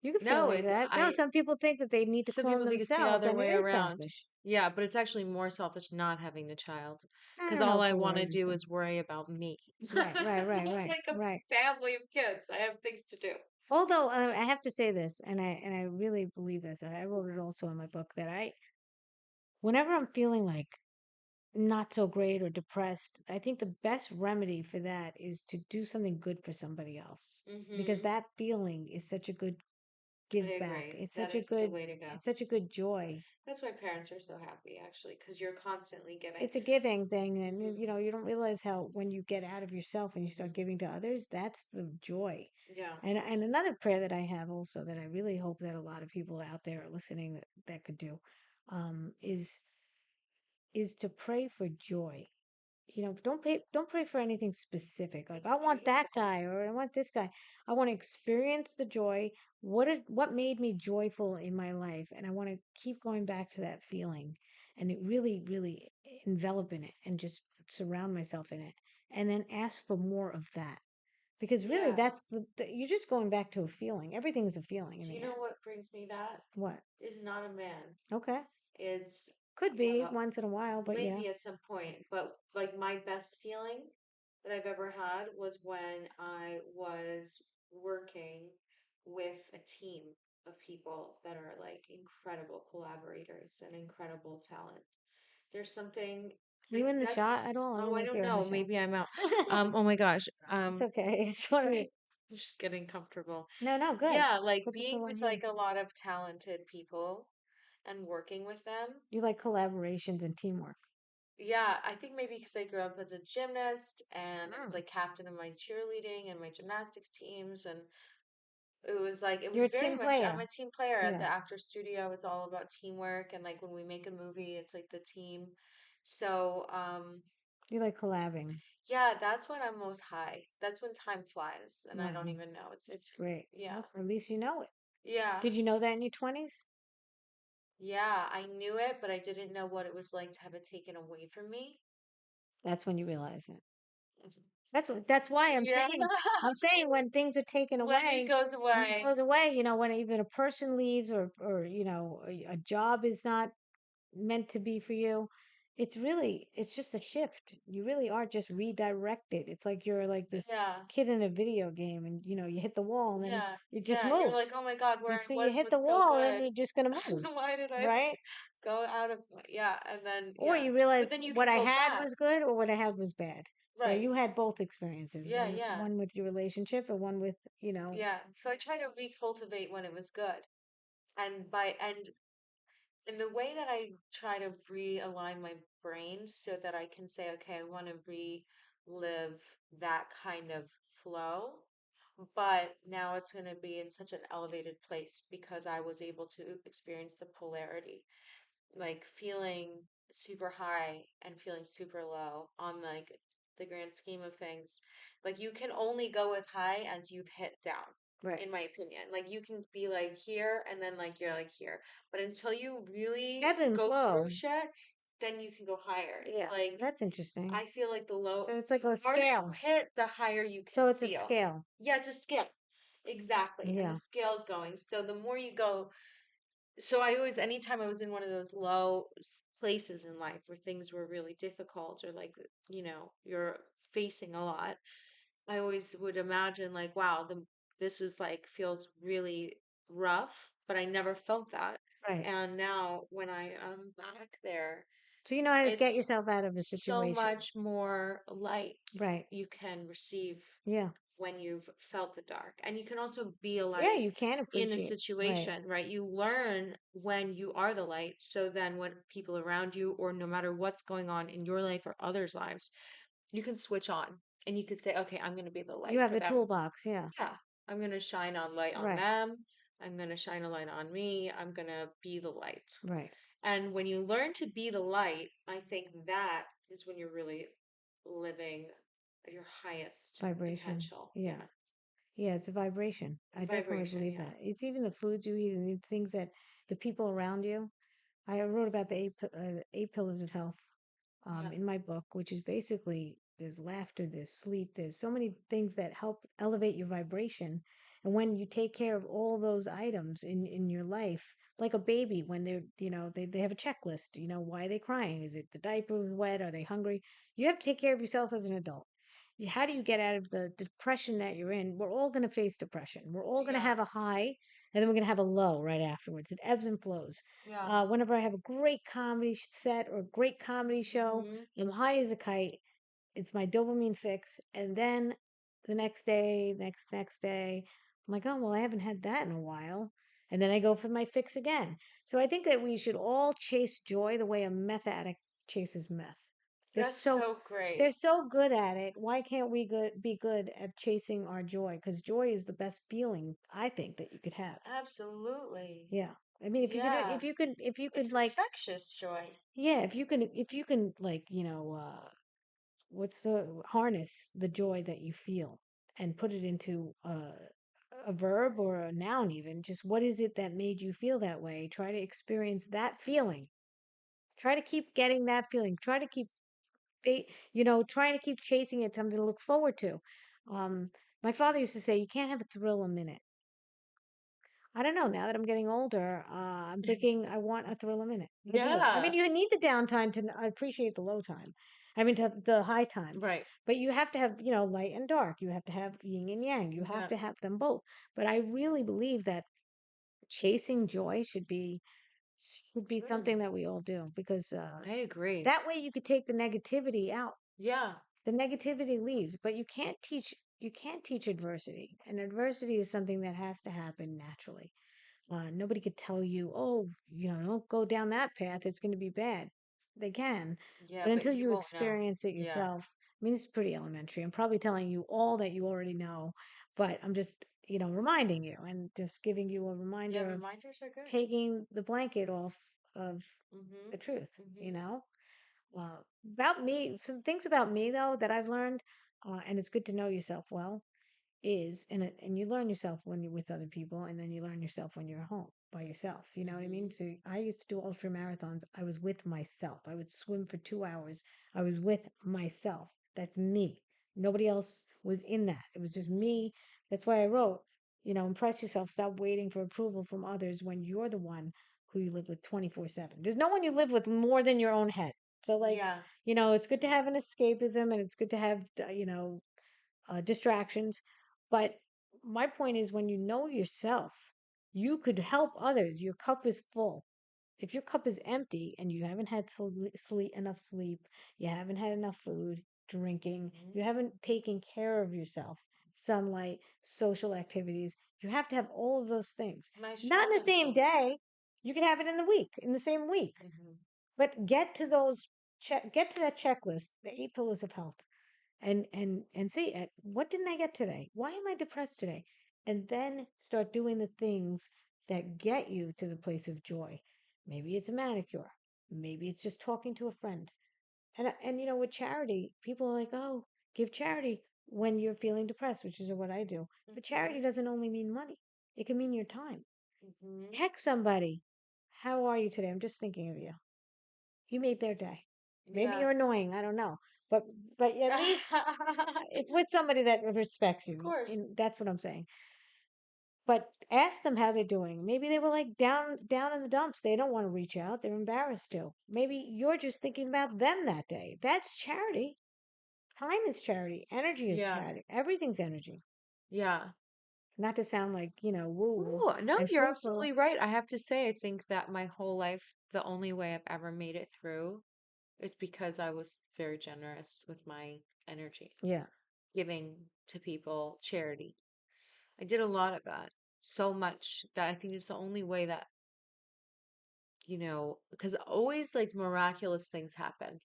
You can feel No, like it's that. No, I some people think that they need to some clone people think it's the themselves, other and it way is around. selfish. Yeah, but it's actually more selfish not having the child I because don't know all if I we're want to worried. do is worry about me. Right, right, I right, have right, like a right. family of kids. I have things to do. Although I have to say this, and I really believe this. I wrote it also in my book that whenever I'm feeling like not so great or depressed, I think the best remedy for that is to do something good for somebody else because Hmm. that feeling is such a good I give back. agree. That is the way to go. It's such a good joy. That's why parents are so happy, actually, because you're constantly giving. It's a giving thing, and Hmm. you don't realize how when you get out of yourself and you start Hmm. giving to others, that's the joy. Yeah. And another prayer that I have also that I really hope that a lot of people out there are listening that could do, um, is is to pray for joy. Don't pray for anything specific. Like I That's want that beautiful. guy or I want this guy. I want to experience the joy. What made me joyful in my life, and I want to keep going back to that feeling, and it really envelop in it, and just surround myself in it, and then ask for more of that. Because really, Yeah. that's you're just going back to a feeling. Everything's a feeling in Do the you know end. what brings me that? What? Is not a man. Okay, It's could be uh, once in a while, but yeah, maybe at some point, but like my best feeling that I've ever had was when I was working with a team of people that are like incredible collaborators and incredible talent. There's something you like in the that's, shot at all? I oh, don't I think don't you're in the know, shot. maybe I'm out. Oh my gosh. It's okay. It's one of I'm just getting comfortable. no, no, good. Yeah, like Put the being one with here. like a lot of talented people and working with them. You like collaborations and teamwork. Yeah, I think maybe because I grew up as a gymnast and I was Mm. like captain of my cheerleading and my gymnastics teams, and it was like it You're was a very team much I'm player. a team player at the Yeah, actor studio. It's all about teamwork, and like when we make a movie, it's like the team. So, you like collabing. yeah, that's when I'm most high. That's when time flies and I don't Wow, even know. that's great. Yeah. Well, at least you know it. Yeah. Did you know that in your 20s? Yeah, I knew it, but I didn't know what it was like to have it taken away from me. That's when you realize it. Mhm. That's why Yeah. I'm saying when things are taken When it away, goes when it away. goes away, when even a person leaves or a job is not meant to be for you. It's just a shift. You really are just redirected. It's like you're like this Yeah. kid in a video game and you hit the wall and then Yeah. it just Yeah. You're like, moves. oh my God, You where I see you hit was the so wall and good. you're just gonna move, Why did I right? go out of yeah, and then Or yeah. you But realize then you what can I go had back. was good or what I had was bad. So Right. you had both experiences, Yeah, one yeah. one with your relationship and one with. Yeah. So I try to recultivate when it was good. And by and in the way that I try to realign my brain so that I can say, okay, I want to relive that kind of flow, but now it's going to be in such an elevated place because I was able to experience the polarity, like feeling super high and feeling super low on like the grand scheme of things. Like you can only go as high as you've hit down, Right. in my opinion. Like you can be like here and then like you're like here. But until you really Ebb and go through flow. shit, then you can go higher. It's Yeah, like that's interesting. I feel like So it's the like a harder you scale. hit, the higher you can So it's a feel. scale. Yeah, it's a scale. Exactly. And the Yeah. scale's going. So the more you go, so I always, anytime I was in one of those low places in life where things were really difficult or like, you're facing a lot, I always would imagine like, wow, this is like feels really rough, but I never felt that. Right. And now when I am back there, So you know how to get it's yourself out of a so situation. much more light Right. you can receive Yeah. when you've felt the dark. And you can also be a Yeah, light you can in a appreciate. Right. situation, right? You learn when you are the light. So then when people around you, or no matter what's going on in your life or others' lives, you can switch on And you could say, okay, I'm going to be the You light have for the them. toolbox, yeah. Yeah. I'm going to shine on light on Right, them. I'm going to shine a light on me. I'm going to be the light. right. And when you learn to be the light, I think that is when you're really living at your highest Vibration. potential. Yeah. Yeah. Yeah, it's a vibration. I definitely Vibration. believe Yeah. that. It's even the foods you eat and the things that the people around you. I wrote about the eight pillars of health Yeah. in my book, which is basically there's laughter, there's sleep, there's so many things that help elevate your vibration. And when you take care of all those items in your life, like a baby, when they have a checklist, why are they crying? Is it the diaper was wet? Are they hungry? You have to take care of yourself as an adult. How do you get out of the depression that you're in? We're all going to face depression. We're all going to Yeah. have a high and then we're going to have a low right afterwards. It ebbs and flows. Yeah. Whenever I have a great comedy set or a great comedy show, Hmm. I'm high as a kite. It's my dopamine fix. And then the next day, next day, I'm like, oh, well, I haven't had that in a while. And then I go for my fix again. So I think that we should all chase joy the way a meth addict chases meth. They're That's so so great. they're so good at it. Why can't we be good at chasing our joy? Because joy is the best feeling I think that you could have. Absolutely. Yeah. I mean, Yeah. if you It's could like, infectious joy. yeah, if you can like, what's the harness the joy that you feel and put it into a verb or a noun even, just what is it that made you feel that way? Try to experience that feeling. Try to keep getting that feeling. Try to keep trying to keep chasing it, something to look forward to. Um, my father used to say, you can't have a thrill a minute. I don't know. Now that I'm getting older, I'm thinking I want a thrill a minute. I do. I mean, Yeah. you need the downtime to appreciate the low time. I mean, to the high times. Right. But you have to have, light and dark. You have to have yin and yang. You have Yeah. to have them both. But I really believe that chasing joy should be Mm, something that we all do because I agree. that way you could take the negativity out. Yeah. The negativity leaves, but you can't teach adversity, and adversity is something that has to happen naturally. Nobody could tell you, oh, don't go down that path, it's going to be bad. They can, Yeah, but but until you you won't know. experience it Yeah. yourself. I mean, this is pretty elementary. I'm probably telling you all that you already know, but I'm just reminding you and just giving you a Yeah, reminder of reminders are good. taking the blanket off of Mm-hmm. the truth you Mm-hmm. know about me, some things about me though that I've learned, and it's good to know yourself well, and you learn yourself when you're with other people, and then you learn yourself when you're home by yourself. You know what I mean? Mm-hmm. So I used to do ultra marathons. I was with myself. I would swim for 2 hours. I was with myself. That's me. Nobody else was in that. It was just Mm-hmm. me. That's why I wrote, impress yourself. Stop waiting for approval from others when you're the one who you live with 24/7. There's no one you live with more than your own head. So like, Yeah. it's good to have an escapism and it's good to have, distractions. But my point is, when you know yourself, you could help others. Your cup is full. If your cup is empty and you haven't had enough sleep, you haven't had enough food, drinking, Mm-hmm. you haven't taken care of yourself, sunlight, social activities, you have to have all of those things. Nice Not in the shopping same cart. day. You can have it in the week, in the same week. Mm-hmm. But get to that checklist, the eight pillars of health, and see what didn't I get today? Why am I depressed today? And then start doing the things that get you to the place of joy. Maybe it's a manicure. Maybe it's just talking to a friend. And with charity, people are like, "Oh, give charity when you're feeling depressed," which is what I do. But Mm-hmm. charity doesn't only mean money. It can mean your time. Mm-hmm. Text somebody. How are you today? I'm just thinking of you. You made their day. Maybe Yeah. you're annoying, I don't know. But at least it's with somebody that respects Of you. course. And that's what I'm saying. But ask them how they're doing. Maybe they were like down in the dumps. They don't want to reach out. They're embarrassed to. Maybe you're just thinking about them that day. That's charity. Time is charity. Energy is Yeah. charity. Everything's energy. Yeah. Not to sound like, woo Oh, no, and you're foo foo. absolutely right. I have to say, I think that my whole life, the only way I've ever made it through is because I was very generous with my energy, Yeah. giving to people, charity. I did a lot of that, so much that I think it's the only way that, because always like miraculous things happen,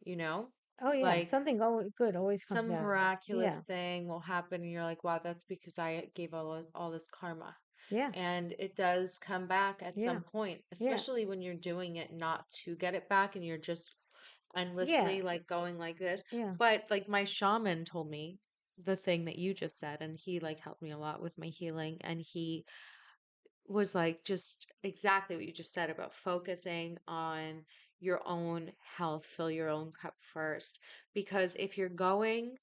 you know? Oh yeah, Like something good always comes some out of it. miraculous Yeah, thing will happen and you're like, wow, that's because I gave all this karma. yeah, And it does come back at yeah, some point, yeah, especially when you're doing it not to get it back and you're just yeah, endlessly like going like this. yeah, But like my shaman told me the thing that you just said, and he like helped me a lot with my healing. And he was like just exactly what you just said about focusing on your own health, fill your own cup first. Because if you're going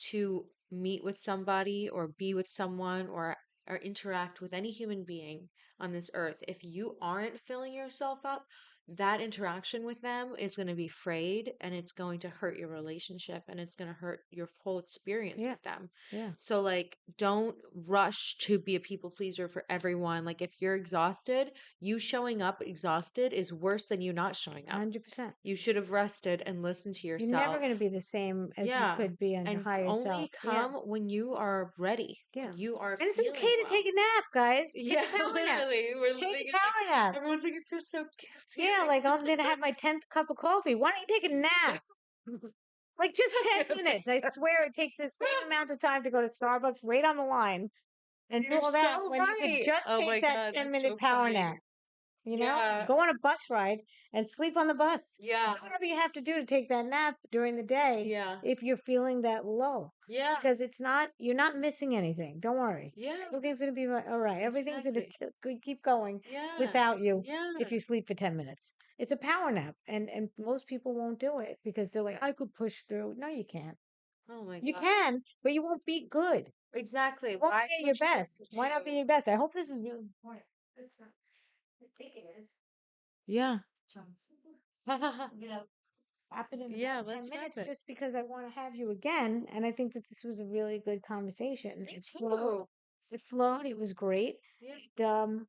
to meet with somebody or be with someone or interact with any human being on this earth, if you aren't filling yourself up, that interaction with them is going to be frayed and it's going to hurt your relationship and it's going to hurt your whole experience yeah, with them. yeah, So, like, don't rush to be a people pleaser for everyone. Like, if you're exhausted, you showing up exhausted is worse than you not showing up. 100%. You should have rested and listened to You're never going to yourself. be the same as you Yeah. could be on your And higher self. only Yeah, come when you are ready, yeah. when you are And it's feeling okay to take well. a nap, guys. Take Yeah, a power nap. literally. We're Take living a in like, power nap. everyone's like, I feel so Yeah, guilty. like I'm gonna have my 10th cup of coffee. Why don't you take a nap? Like just 10 minutes. I swear it takes the same amount of time to go to Starbucks, wait on the line, and do You're all that so when you could right. just Oh take my that God, that's 10-minute so power funny. nap. You know, Yeah. go on a bus ride and sleep on the bus. Yeah. Do whatever you have to do to take that nap during the day Yeah. if you're feeling that low. Yeah. Because you're not missing anything. Don't worry. Yeah. Everything's going to be all right. Everything's going Exactly. to keep going Yeah. without you Yeah. if you sleep for 10 minutes. It's a power nap. And most people won't do it because they're like, I could push through. No, you can't. Oh my You God. can, but you won't be good. Exactly. You won't Why be at your would you best. want Why not be to? your best? I hope this is really important. It's not. I think it is. Yeah. You know, happen in Yeah, about 10 let's wrap minutes it. just because I want to have you again. And I think that this was a really good conversation. Me It flowed. too. It flowed. It was great. Yeah. And,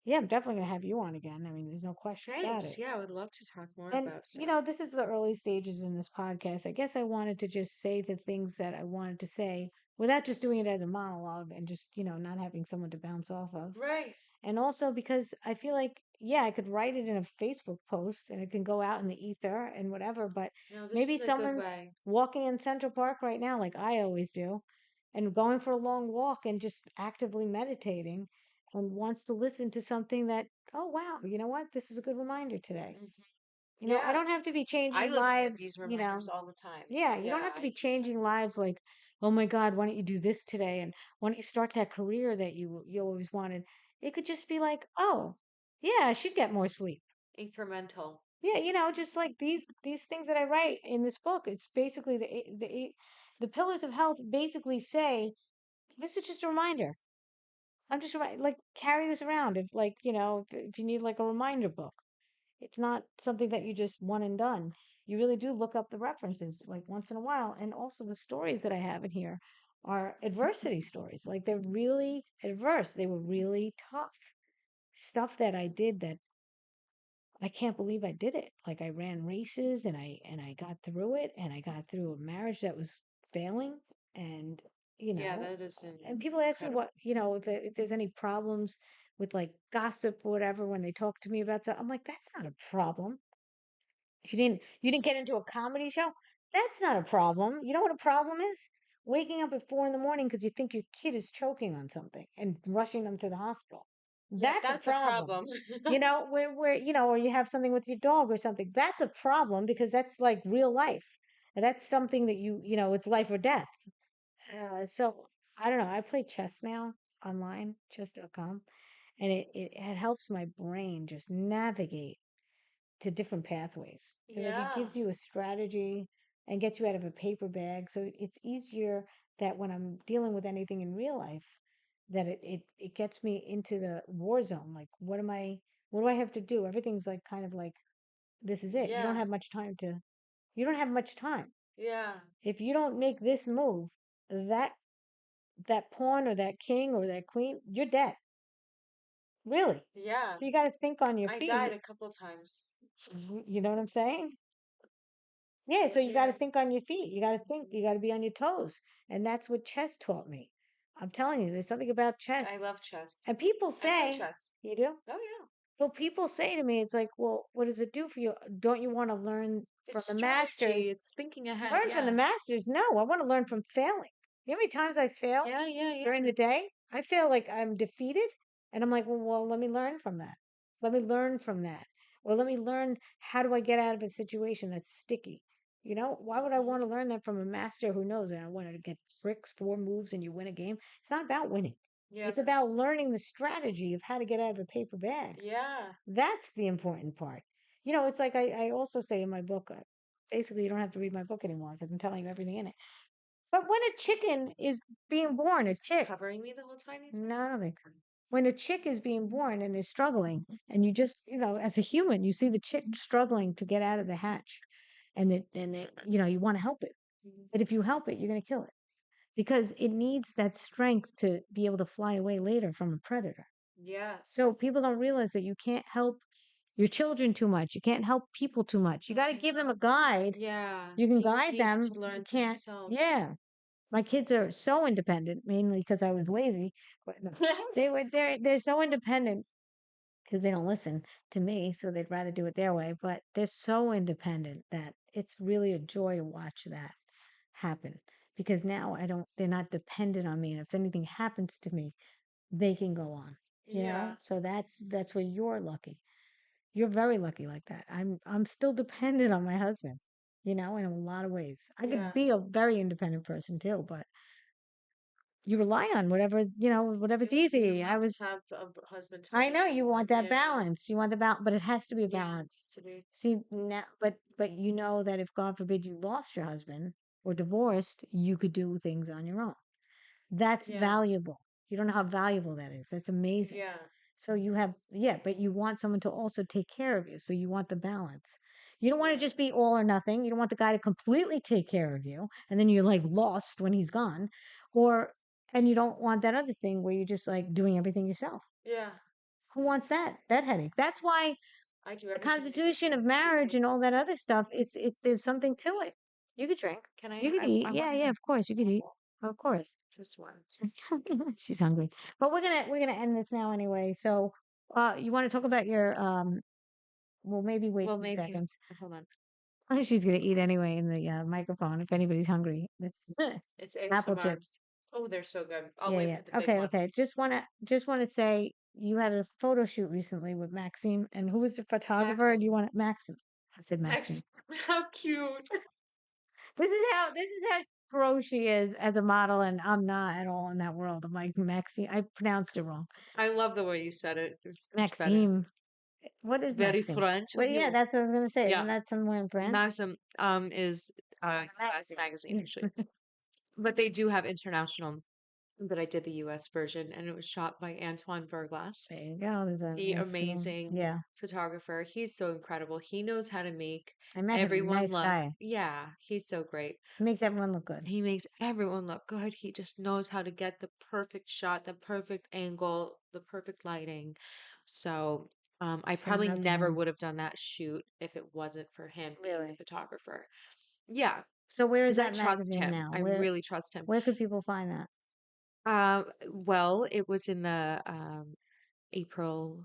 yeah, I'm definitely going to have you on again. I mean, there's no question about Thanks. it. Yeah, I would love to talk more And, about you stuff. know, this is the early stages in this podcast. I guess I wanted to just say the things that I wanted to say without just doing it as a monologue and just, not having someone to bounce off of. Right. And also because I feel like, yeah, I could write it in a Facebook post and it can go out in the ether and whatever, but No, this maybe is a good someone's way. walking in Central Park right now, like I always do, and going for a long walk and just actively meditating and wants to listen to something that, oh, wow, you know what? This is a good reminder today. Hmm. I Yeah. don't have to be I changing listen to lives, these reminders all the time. yeah, you don't Yeah, have to I be use them. changing lives like, oh my God, why don't you do this today? And why don't you start that career that you always wanted? It could just be like, oh, yeah, I should get more sleep. Incremental. Yeah, just like these things that I write in this book. It's basically the pillars of health basically say this is just a reminder. I'm just like carry this around if you need like a reminder book. It's not something that you just one and done. You really do look up the references like once in a while. And also the stories that I have in here are adversity stories. Like they're really adverse. They were really tough. Stuff that I did that I can't believe I did it. Like I ran races and I got through it and I got through a marriage that was failing and you Yeah, know that is and people ask me incredible. what if there's any problems with like gossip or whatever when they talk to me about stuff. I'm like, that's not a problem. You didn't get into a comedy show? That's not a problem. You know what a problem is? Waking up at 4 in the morning because you think your kid is choking on something and rushing them to the hospital. Yeah, That's a that's a problem. problem. Or you have something with your dog or something. That's a problem because that's like real life. And that's something that it's life or death. So I don't know. I play chess now online, chess.com, and it helps my brain just navigate to different pathways. Like it Yeah. gives you a strategy and gets you out of a paper bag. So it's easier that when I'm dealing with anything in real life, that it gets me into the war zone. Like what do I have to do? Everything's like kind of like this is it. Yeah. You don't have much time. Yeah. If you don't make this move, that that pawn or that king or that queen, you're dead. Really. Yeah. So you got to think on your I died feet. a couple times. You know what I'm saying? Yeah, so you got to Yeah. think on your feet. You got to think, you got to be on your toes. And that's what chess taught me. I'm telling you, there's something about chess. I love chess. And people I play say, chess. you do? Oh yeah. Well, people say to me, it's like, well, what does it do for you? Don't you want to learn from It's the masters. strategy. It's thinking ahead. Learn from the Yeah. masters. No, I want to learn from failing. You know how many times I fail Yeah, yeah, during yeah. the day? I feel like I'm defeated, and I'm like, well, let me learn from that. Let me learn from that. Or let me learn how do I get out of a situation that's sticky. You know, why would I Hmm. want to learn that from a master who knows that I want to get tricks, 4 moves, and you win a game? It's not about winning. Yeah. It's about learning the strategy of how to get out of a paper bag. Yeah. That's the important part. You know, it's like I also say in my book, basically, you don't have to read my book anymore because I'm telling you everything in it. But when a chicken is being born, a Is this chick, covering me the whole time, you think? no, when a chick is being born and is struggling, and you just, as a human, you see the chick struggling to get out of the hatch, and you want to help it. Mhm. But if you help it, you're going to kill it because it needs that strength to be able to fly away later from a predator. Yes. So people don't realize that you can't help your children too much. You can't help people too much. You got to give them a guide. Yeah. You can People guide need them. to You learn for can't. themselves. Yeah. My kids are so independent, mainly because I was lazy. But no, they're so independent because they don't listen to me, so they'd rather do it their way. But they're so independent that it's really a joy to watch that happen. Because now they're not dependent on me. And if anything happens to me, they can go on. Yeah. So that's where you're lucky. You're very lucky like that. I'm still dependent on my husband, in a lot of ways. I could Yeah. be a very independent person too, but you rely on whatever's You easy. have to have a husband to I know rely you want on. that Yeah. balance. You want the balance, but it has to be a Yeah. balance. To be. See, now, but you know that if God forbid you lost your husband or divorced, you could do things on your own. That's Yeah. valuable. You don't know how valuable that is. That's amazing. Yeah. So yeah, but you want someone to also take care of you. So you want the balance. You don't want to Yeah. just be all or nothing. You don't want the guy to completely take care of you and then you're like lost when he's gone. And you don't want that other thing where you're just like doing everything yourself. Yeah. Who wants that headache? That's why I do the everything myself. constitution of These marriage and days. all that other stuff, there's something to it. You could drink. Can I? You could eat. I Yeah, want yeah, of course. You could eat. Of course. just one. She's hungry. But we're gonna end this now anyway. So you want to talk about your well maybe wait Well, 2 maybe. seconds. Hold on. She's gonna eat anyway in the microphone if anybody's hungry. It's It's apple ASMR. chips. Oh, they're so good. I'll Yeah, wait yeah. for the big Okay, one. okay. Just wanna say you had a photo shoot recently with Maxime, and who was the photographer? Do Maxim. you want Maxim? I said Max. Maxime. How cute. This is how pro she is as a model, and I'm not at all in that world. I'm like Maxime. I pronounced it wrong. I love the way you said it. It's much better. Maxime. What is Very Maxime? French Well, of yeah, you. that's what I was gonna say. Isn't Yeah. that somewhere in France? Maxim is US Maxime. magazine actually. But they do have international, but I did the US version and it was shot by Antoine Verglas, There you go. the There's some, amazing yeah. photographer. He's so incredible. He knows how to make I met him. everyone Nice look. guy. Yeah, he's so great. He makes everyone look good. He makes everyone look good. He just knows how to get the perfect shot, the perfect angle, the perfect lighting. So, I Shout probably out to never him. would have done that shoot if it wasn't for him being the Really. photographer. Yeah, So where is because I that trust magazine him. now? I Where really trust him. where could people find that? Well, it was in the April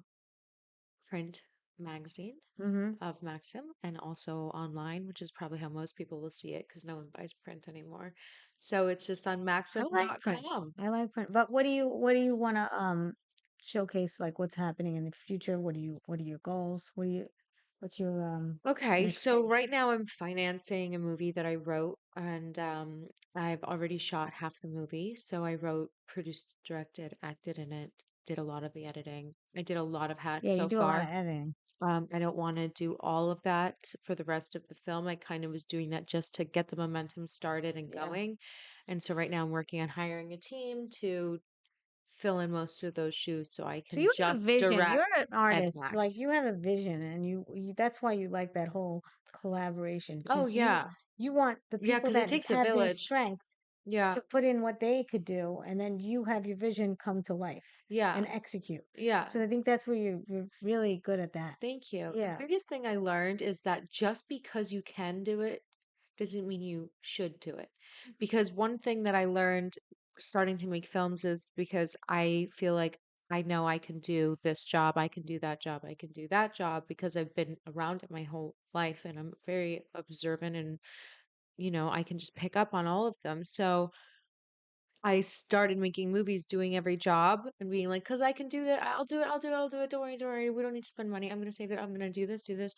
print magazine Mm-hmm. of Maxim and also online, which is probably how most people will see it because no one buys print anymore. So it's just on I like print. maxim.com. I like print. But what do you wanna showcase like what's happening in the future? What are your goals? What's your Okay, next so thing? right now I'm financing a movie that I wrote, and I've already shot half the movie. So I wrote, produced, directed, acted in it, did a lot of the editing. I did a lot of hats Yeah, you so do a lot far. of editing. I don't want to do all of that for the rest of the film. I kind of was doing that just to get the momentum started and Yeah. going. And so right now I'm working on hiring a team to fill in most of those shoes so I So can you have a just vision. You're direct an and artist. Like act. you have a vision and you that's why you like that whole collaboration Oh because you yeah. you want the Yeah, people because it that takes a have their village. strength Yeah. to put in what they could do and then you have your vision come to life and Yeah. execute. Yeah. So I think that's where you're really good at that. Thank you. The Yeah. biggest thing I learned is that just because you can do it doesn't mean you should do it. Because one thing that I learned starting to make films is because I feel like I know I can do this job, I can do that job, I can do that job because I've been around it my whole life and I'm very observant and, I can just pick up on all of them. So I started making movies, doing every job and being like, because I can do that. I'll do it. I'll do it. I'll do it. Don't worry. Don't worry. We don't need to spend money. I'm going to save that. I'm going to do this, do this.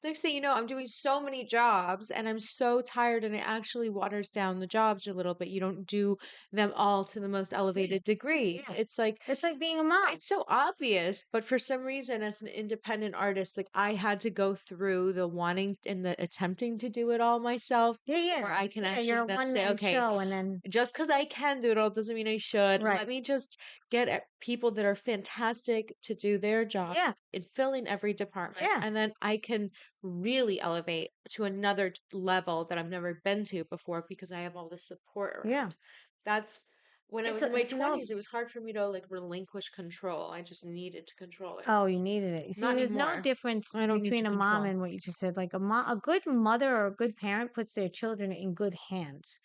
Next thing you know, I'm doing so many jobs and I'm so tired and it actually waters down the jobs a little bit. You don't do them all to the most Yeah, elevated degree. yeah. It's like, It's like being a mom. it's so obvious, but for some reason, as an independent artist, like I had to go through the wanting and the attempting to do it all myself Yeah, before yeah. I can Yeah, you're actually a then one say, man okay, show and then just because I can do it all doesn't mean I should. right. Let me just get people that are fantastic to do their jobs Yeah, and fill in every department. yeah, And then I can really elevate to another level that I've never been to before because I have all the support yeah. around. That's when I was in my It's no 20s, it was hard for me to like relinquish control. I just needed to control it. oh, you needed it. You see, Not there's no anymore. difference I don't need to between a mom control. and what you just said. Like a good mother or a good parent puts their children in good hands.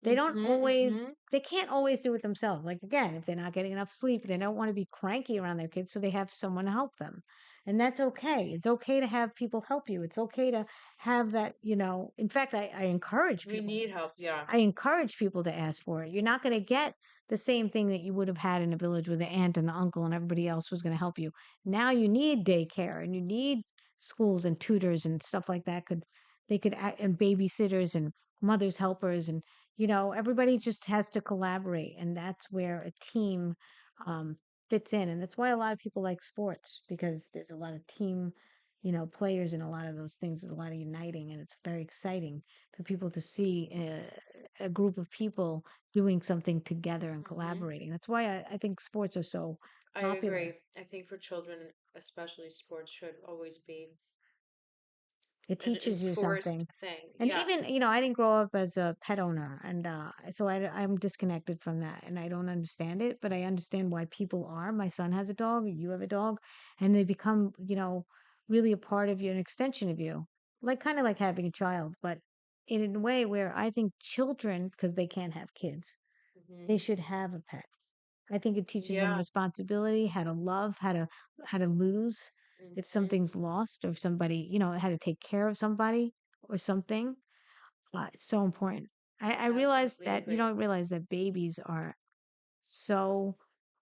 Mm-hmm, mm-hmm. They can't always do it themselves. Like again, if they're not getting enough sleep, they don't want to be cranky around their kids, so they have someone to help them. And that's okay. It's okay to have people help you. It's okay to have that, in fact, I encourage We people. need help, yeah. I encourage people to ask for it. You're not going to get the same thing that you would have had in a village with the aunt and the uncle and everybody else was going to help you. Now you need daycare and you need schools and tutors and stuff like that. And babysitters and mothers helpers and everybody just has to collaborate, and that's where a team um, fits in, and that's why a lot of people like sports because there's a lot of team players and a lot of those things. There's a lot of uniting, and it's very exciting for people to see a group of people doing something together and Mm-hmm. collaborating. That's why I think sports are so I popular. agree. I think for children, especially sports should always be It an teaches you enforced something. thing. And Yeah. even, I didn't grow up as a pet owner, and so I'm disconnected from that, and I don't understand it, but I understand why people are. My son has a dog, you have a dog, and they become, really a part of you, an extension of you, like kind of like having a child, but in a way where I think children, because they can't have kids, they Hmm. should have a pet. I think it teaches them Yeah. responsibility, how to love, how to lose if Hmm. something's lost or if somebody, how to take care of somebody or something. It's so important. I realize Absolutely that you agree. don't realize that babies are so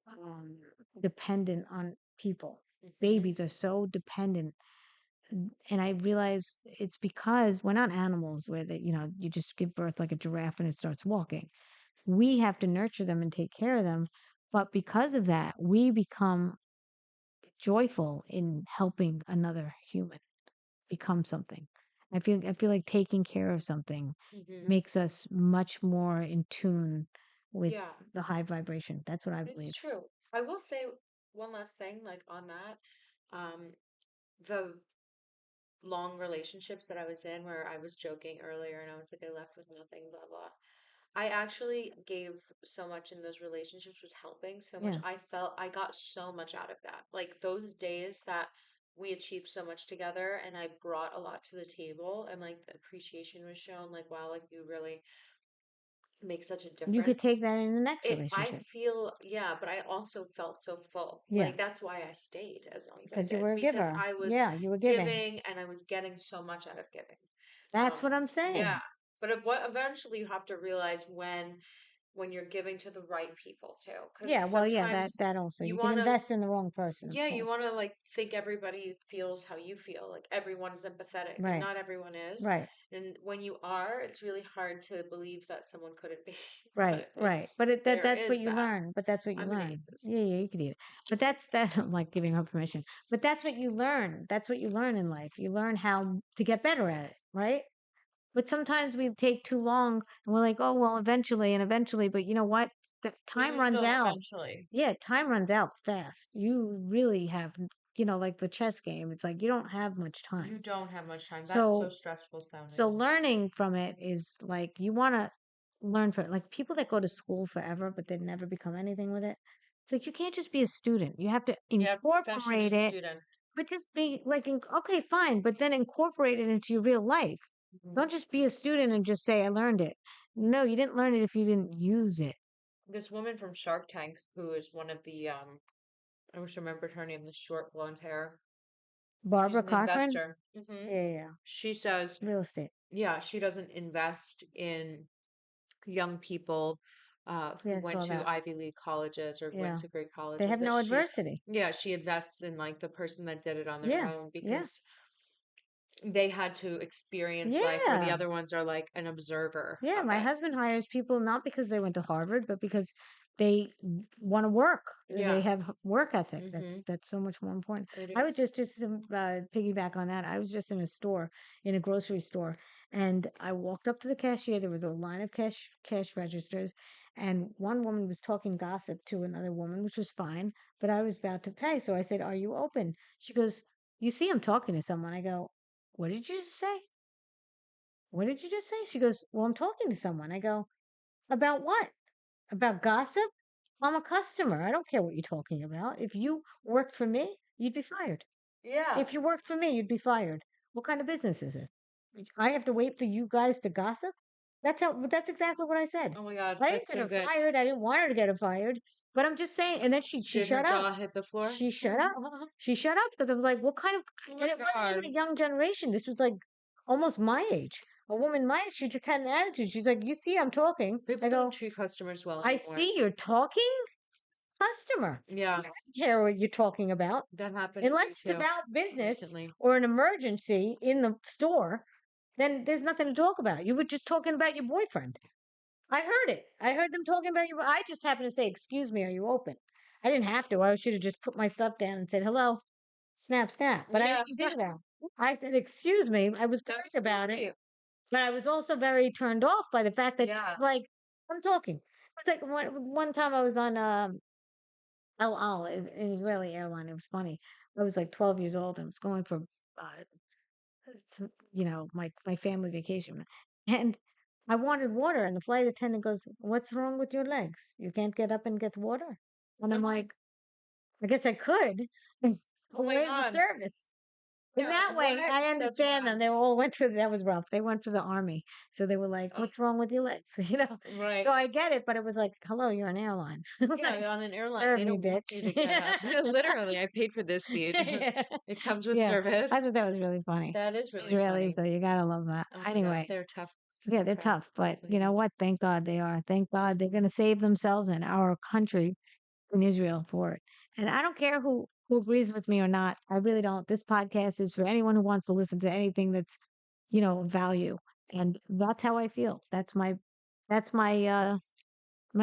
um, dependent on people. Hmm. Babies are so dependent, and I realize it's because we're not animals where that you just give birth like a giraffe and it starts walking. We have to nurture them and take care of them. But because of that, we become joyful in helping another human become something. I feel like taking care of something Hmm. makes us much more in tune with Yeah, the high vibration. That's what I it's believe. true. I will say one last thing, like on that. The long relationships that I was in where I was joking earlier and I was like, I left with nothing, blah, blah. I actually gave so much in those relationships, was helping so much. Yeah. I felt I got so much out of that. Like those days that we achieved so much together and I brought a lot to the table and like the appreciation was shown, like, wow, like you really make such a You could take difference. that in the next I relationship. feel, yeah, but I also felt so full. Yeah. Like that's why I stayed as long as I Because you did, were a because giver. I was Yeah, you were giving. giving and I was getting so much out of giving. That's what I'm Yeah. saying. But what eventually you have to realize when you're giving to the right people too, because Yeah, well, yeah, that sometimes that also. you You can want to, invest in the wrong person, of yeah, you course. want to like think everybody feels how you feel, like everyone's empathetic, and Right. not everyone is. Right. And when you are, it's really hard to believe that someone couldn't be, Right, but right. it's But there that's what is you that. learn. But that's what you I'm an learn. atheist. Yeah, yeah, you could eat it. But that's that. I'm like giving her permission. But that's what you learn. That's what you learn in life. You learn how to get better at it, right? But sometimes we take too long and we're like, oh, well, eventually and eventually. But you know what? The But time you runs don't out. eventually. Yeah, time runs out fast. You really have, like the chess game. It's like you don't have much time. You don't have much time. That's so So stressful so sounding. learning from it is like you want to learn from it. Like people that go to school forever, but they never become anything with it. It's like you can't just be a student. You have to Yeah, profession incorporate and it, student. but just be like, okay, fine, but then incorporate it into your real life. Mhm. Don't just be a student and just say, I learned it. No, you didn't learn it if you didn't use it. This woman from Shark Tank, who is one of the I wish I remembered her name, the short blonde hair. She's Barbara an Cochran. investor. Yeah, yeah, yeah. She says, Real estate. yeah, she doesn't invest in young people who Yeah, I went saw to that. Ivy League colleges or went Yeah. to great They colleges, have that no she, adversity. yeah, she invests in like the person that did it on their Yeah. own Yeah. because they had to experience life where the Yeah. other ones are like an observer Yeah, of my it. husband hires people not because they went to Harvard, but because they want to work. They Yeah. have work ethic. Mm-hmm. That's so much more important. It I was is. just to piggyback on that. I was just in a store, in a grocery store, and I walked up to the cashier. There was a line of cash registers, and one woman was talking gossip to another woman, which was fine. But I was about to pay, so I said, "Are you open?" She goes, "You see, I'm talking to someone." I go, "What did you just say? What did you just say?" She goes, "Well, I'm talking to someone." I go, "About what? About gossip? I'm a customer. I don't care what you're talking about. If you worked for me, you'd be fired. Yeah. If you worked for me, you'd be fired. What kind of business is it? I have to wait for you guys to gossip?" That's exactly what I said. Oh my God, I didn't that's get so her good. fired. I didn't want her to get her fired, but I'm just saying. And then she Did her shut up. jaw hit the floor? She shut up. She shut up because I was like, what kind of, Oh and my it wasn't even God. a young generation. This was like almost my age. A woman my age, she just had an attitude. She's like, you see, I'm talking. People I don't go, treat customers well I anymore. see you're talking, customer. I Yeah, don't care what you're talking about. that happened to me Unless it's too about business recently. or an emergency in the store, then there's nothing to talk about. You were just talking about your boyfriend. I heard it. I heard them talking about you. I just happened to say, excuse me, are you open? I didn't have to. I should have just put my stuff down and said, hello, snap, snap. But I Yeah, didn't do that. I said, excuse me. I was that polite was so about it, sweet. but I was also very turned off by the fact that, Yeah. like, I'm talking. It's like one time I was on El Al, an Israeli airline. It was funny. I was like 12 years old and was going for my family vacation. And I wanted water, and the flight attendant goes, "What's wrong with your legs? You can't get up and get water?" And I'm like, "I guess I could. Oh my Where's the God. service?" In Yeah, that way, what? I That's understand them. wild. They all went to that was rough. They went to the army, so they were like, Oh, "What's wrong with your legs?" So right. I get it, but it was like, "Hello, you're an airline. Yeah, Like, on an airline, serve they me, don't want bitch." you to get up. Literally, I paid for this seat. Yeah. It comes with Yeah, I service. thought that was really funny. That is really Israelis, funny. though, you gotta love that. Oh my gosh, Anyway, they're tough, yeah, tough they're crowd. tough, but you know Israelis. what? Thank God they are. Thank God they're going to save themselves and our country in Israel for it. And I don't care who agrees with me or not. I really don't. This podcast is for anyone who wants to listen to anything that's, of value. And that's how I feel. That's my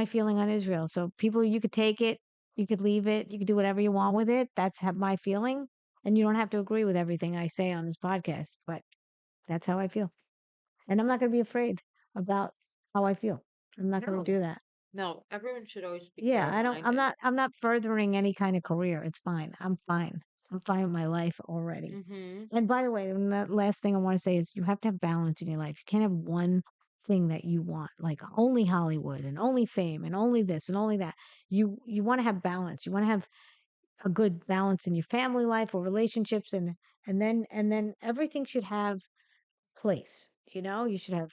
feeling on Israel. So people, you could take it, you could leave it, you could do whatever you want with it. That's my feeling. And you don't have to agree with everything I say on this podcast, but that's how I feel. And I'm not going to be afraid about how I feel. I'm not going No, to do that. no, everyone should always be Yeah, I don't double-minded. I'm not furthering any kind of career. It's fine. I'm fine. I'm fine with my life already. Mm-hmm. And by the way, and the last thing I want to say is you have to have balance in your life. You can't have one thing that you want, like only Hollywood and only fame and only this and only that. You want to have balance. You want to have a good balance in your family life or relationships, and then everything should have place. You should have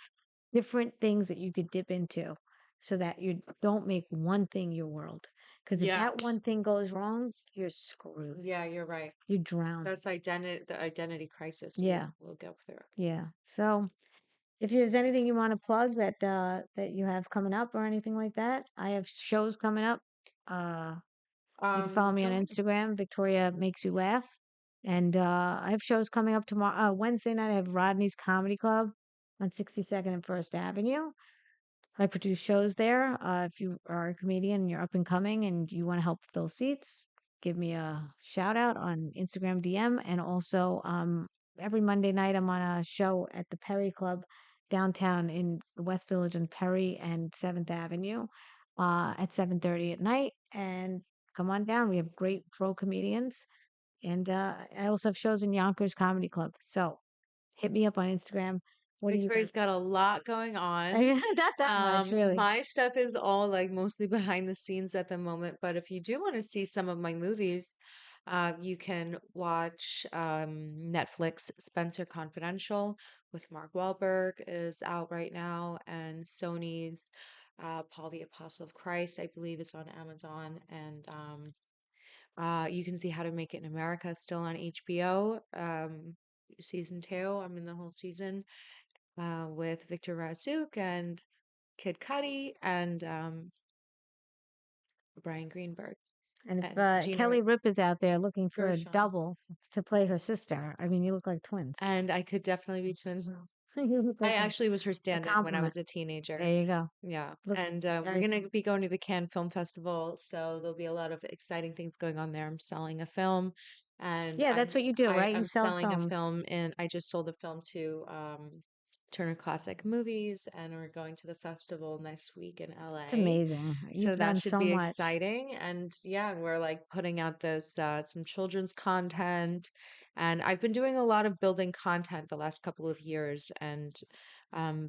different things that you could dip into so that you don't make one thing your world. Because if Yeah, that one thing goes wrong, you're screwed. yeah, you're right. You drown. That's the identity crisis Yeah, we'll go through. yeah. So if there's anything you want to plug that you have coming up or anything like that, I have shows coming up. Uh, you can follow me on No, Instagram, Victoria Makes You Laugh. And I have shows coming up tomorrow. Wednesday night, I have Rodney's Comedy Club on 62nd and First Avenue. I produce shows there. If you are a comedian and you're up and coming and you want to help fill seats, give me a shout out on Instagram DM. And also, every Monday night, I'm on a show at the Perry Club downtown in the West Village and Perry and 7th Avenue at 7:30 at night. And come on down. We have great pro comedians. And I also have shows in Yonkers Comedy Club. So hit me up on Instagram. What do you got? Victoria's got a lot going on. Not that much, really. My stuff is all like mostly behind the scenes at the moment, but if you do want to see some of my movies, you can watch Netflix Spencer Confidential with Mark Wahlberg is out right now, and Sony's Paul the Apostle of Christ, I believe, is on Amazon, and You can see How to Make It in America still on HBO. Season two. I'm in the whole season with Victor Razuk and Kid Cudi and Brian Greenberg And if and Gina Kelly Ripa is out there looking for a Gershon. double to play her sister, I mean, you look like twins. And I could definitely be twins. You look I like twins. actually was her It's a stand-in when I compliment. was a teenager. There you go. Yeah, Look and we're very gonna cute. be going to the Cannes Film Festival, so there'll be a lot of exciting things going on there. I'm selling a film, and Yeah, that's what you do, right? You I'm sell selling a films. film, and I just sold a film to Turner Classic Movies, and we're going to the festival next week in It's LA. amazing. So You've that done should so be much. exciting. And yeah, and we're like putting out this some children's content. And I've been doing a lot of building content the last couple of years and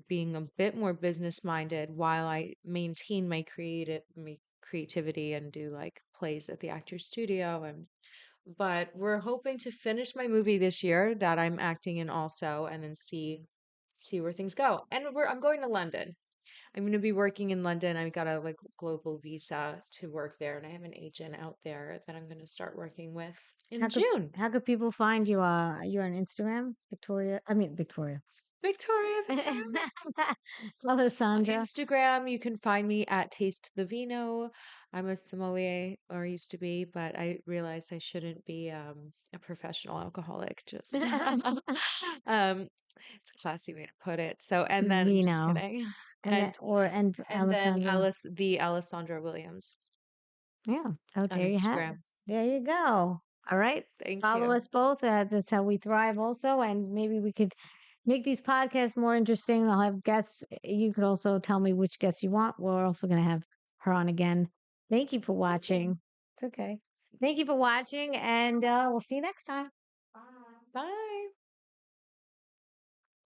being a bit more business minded while I maintain my creativity and do like plays at the Actors Studio. And but we're hoping to finish my movie this year that I'm acting in also, and then see where things go. And I'm going to London. I'm going to be working in London. I got a like global visa to work there, and I have an agent out there that I'm going to start working with in June. How could people find you? You're on Instagram, Victoria. I mean Victoria. Victoria, Victoria. Alessandra. Instagram, you can find me at Taste the Vino. I'm a sommelier, or used to be, but I realized I shouldn't be a professional alcoholic. Just it's a classy way to put it. So, and then just Vino. kidding. And And that and and then Alessandra. The Alessandra Williams Yeah. Oh, on there you have it. Instagram. There you go. All right. Thank Follow you. us both. That's how we thrive also. And maybe we could make these podcasts more interesting. I'll have guests. You could also tell me which guests you want. We're also going to have her on again. Thank you for Okay. watching. It's okay. Thank you for watching, and we'll see you next time. Bye. Bye.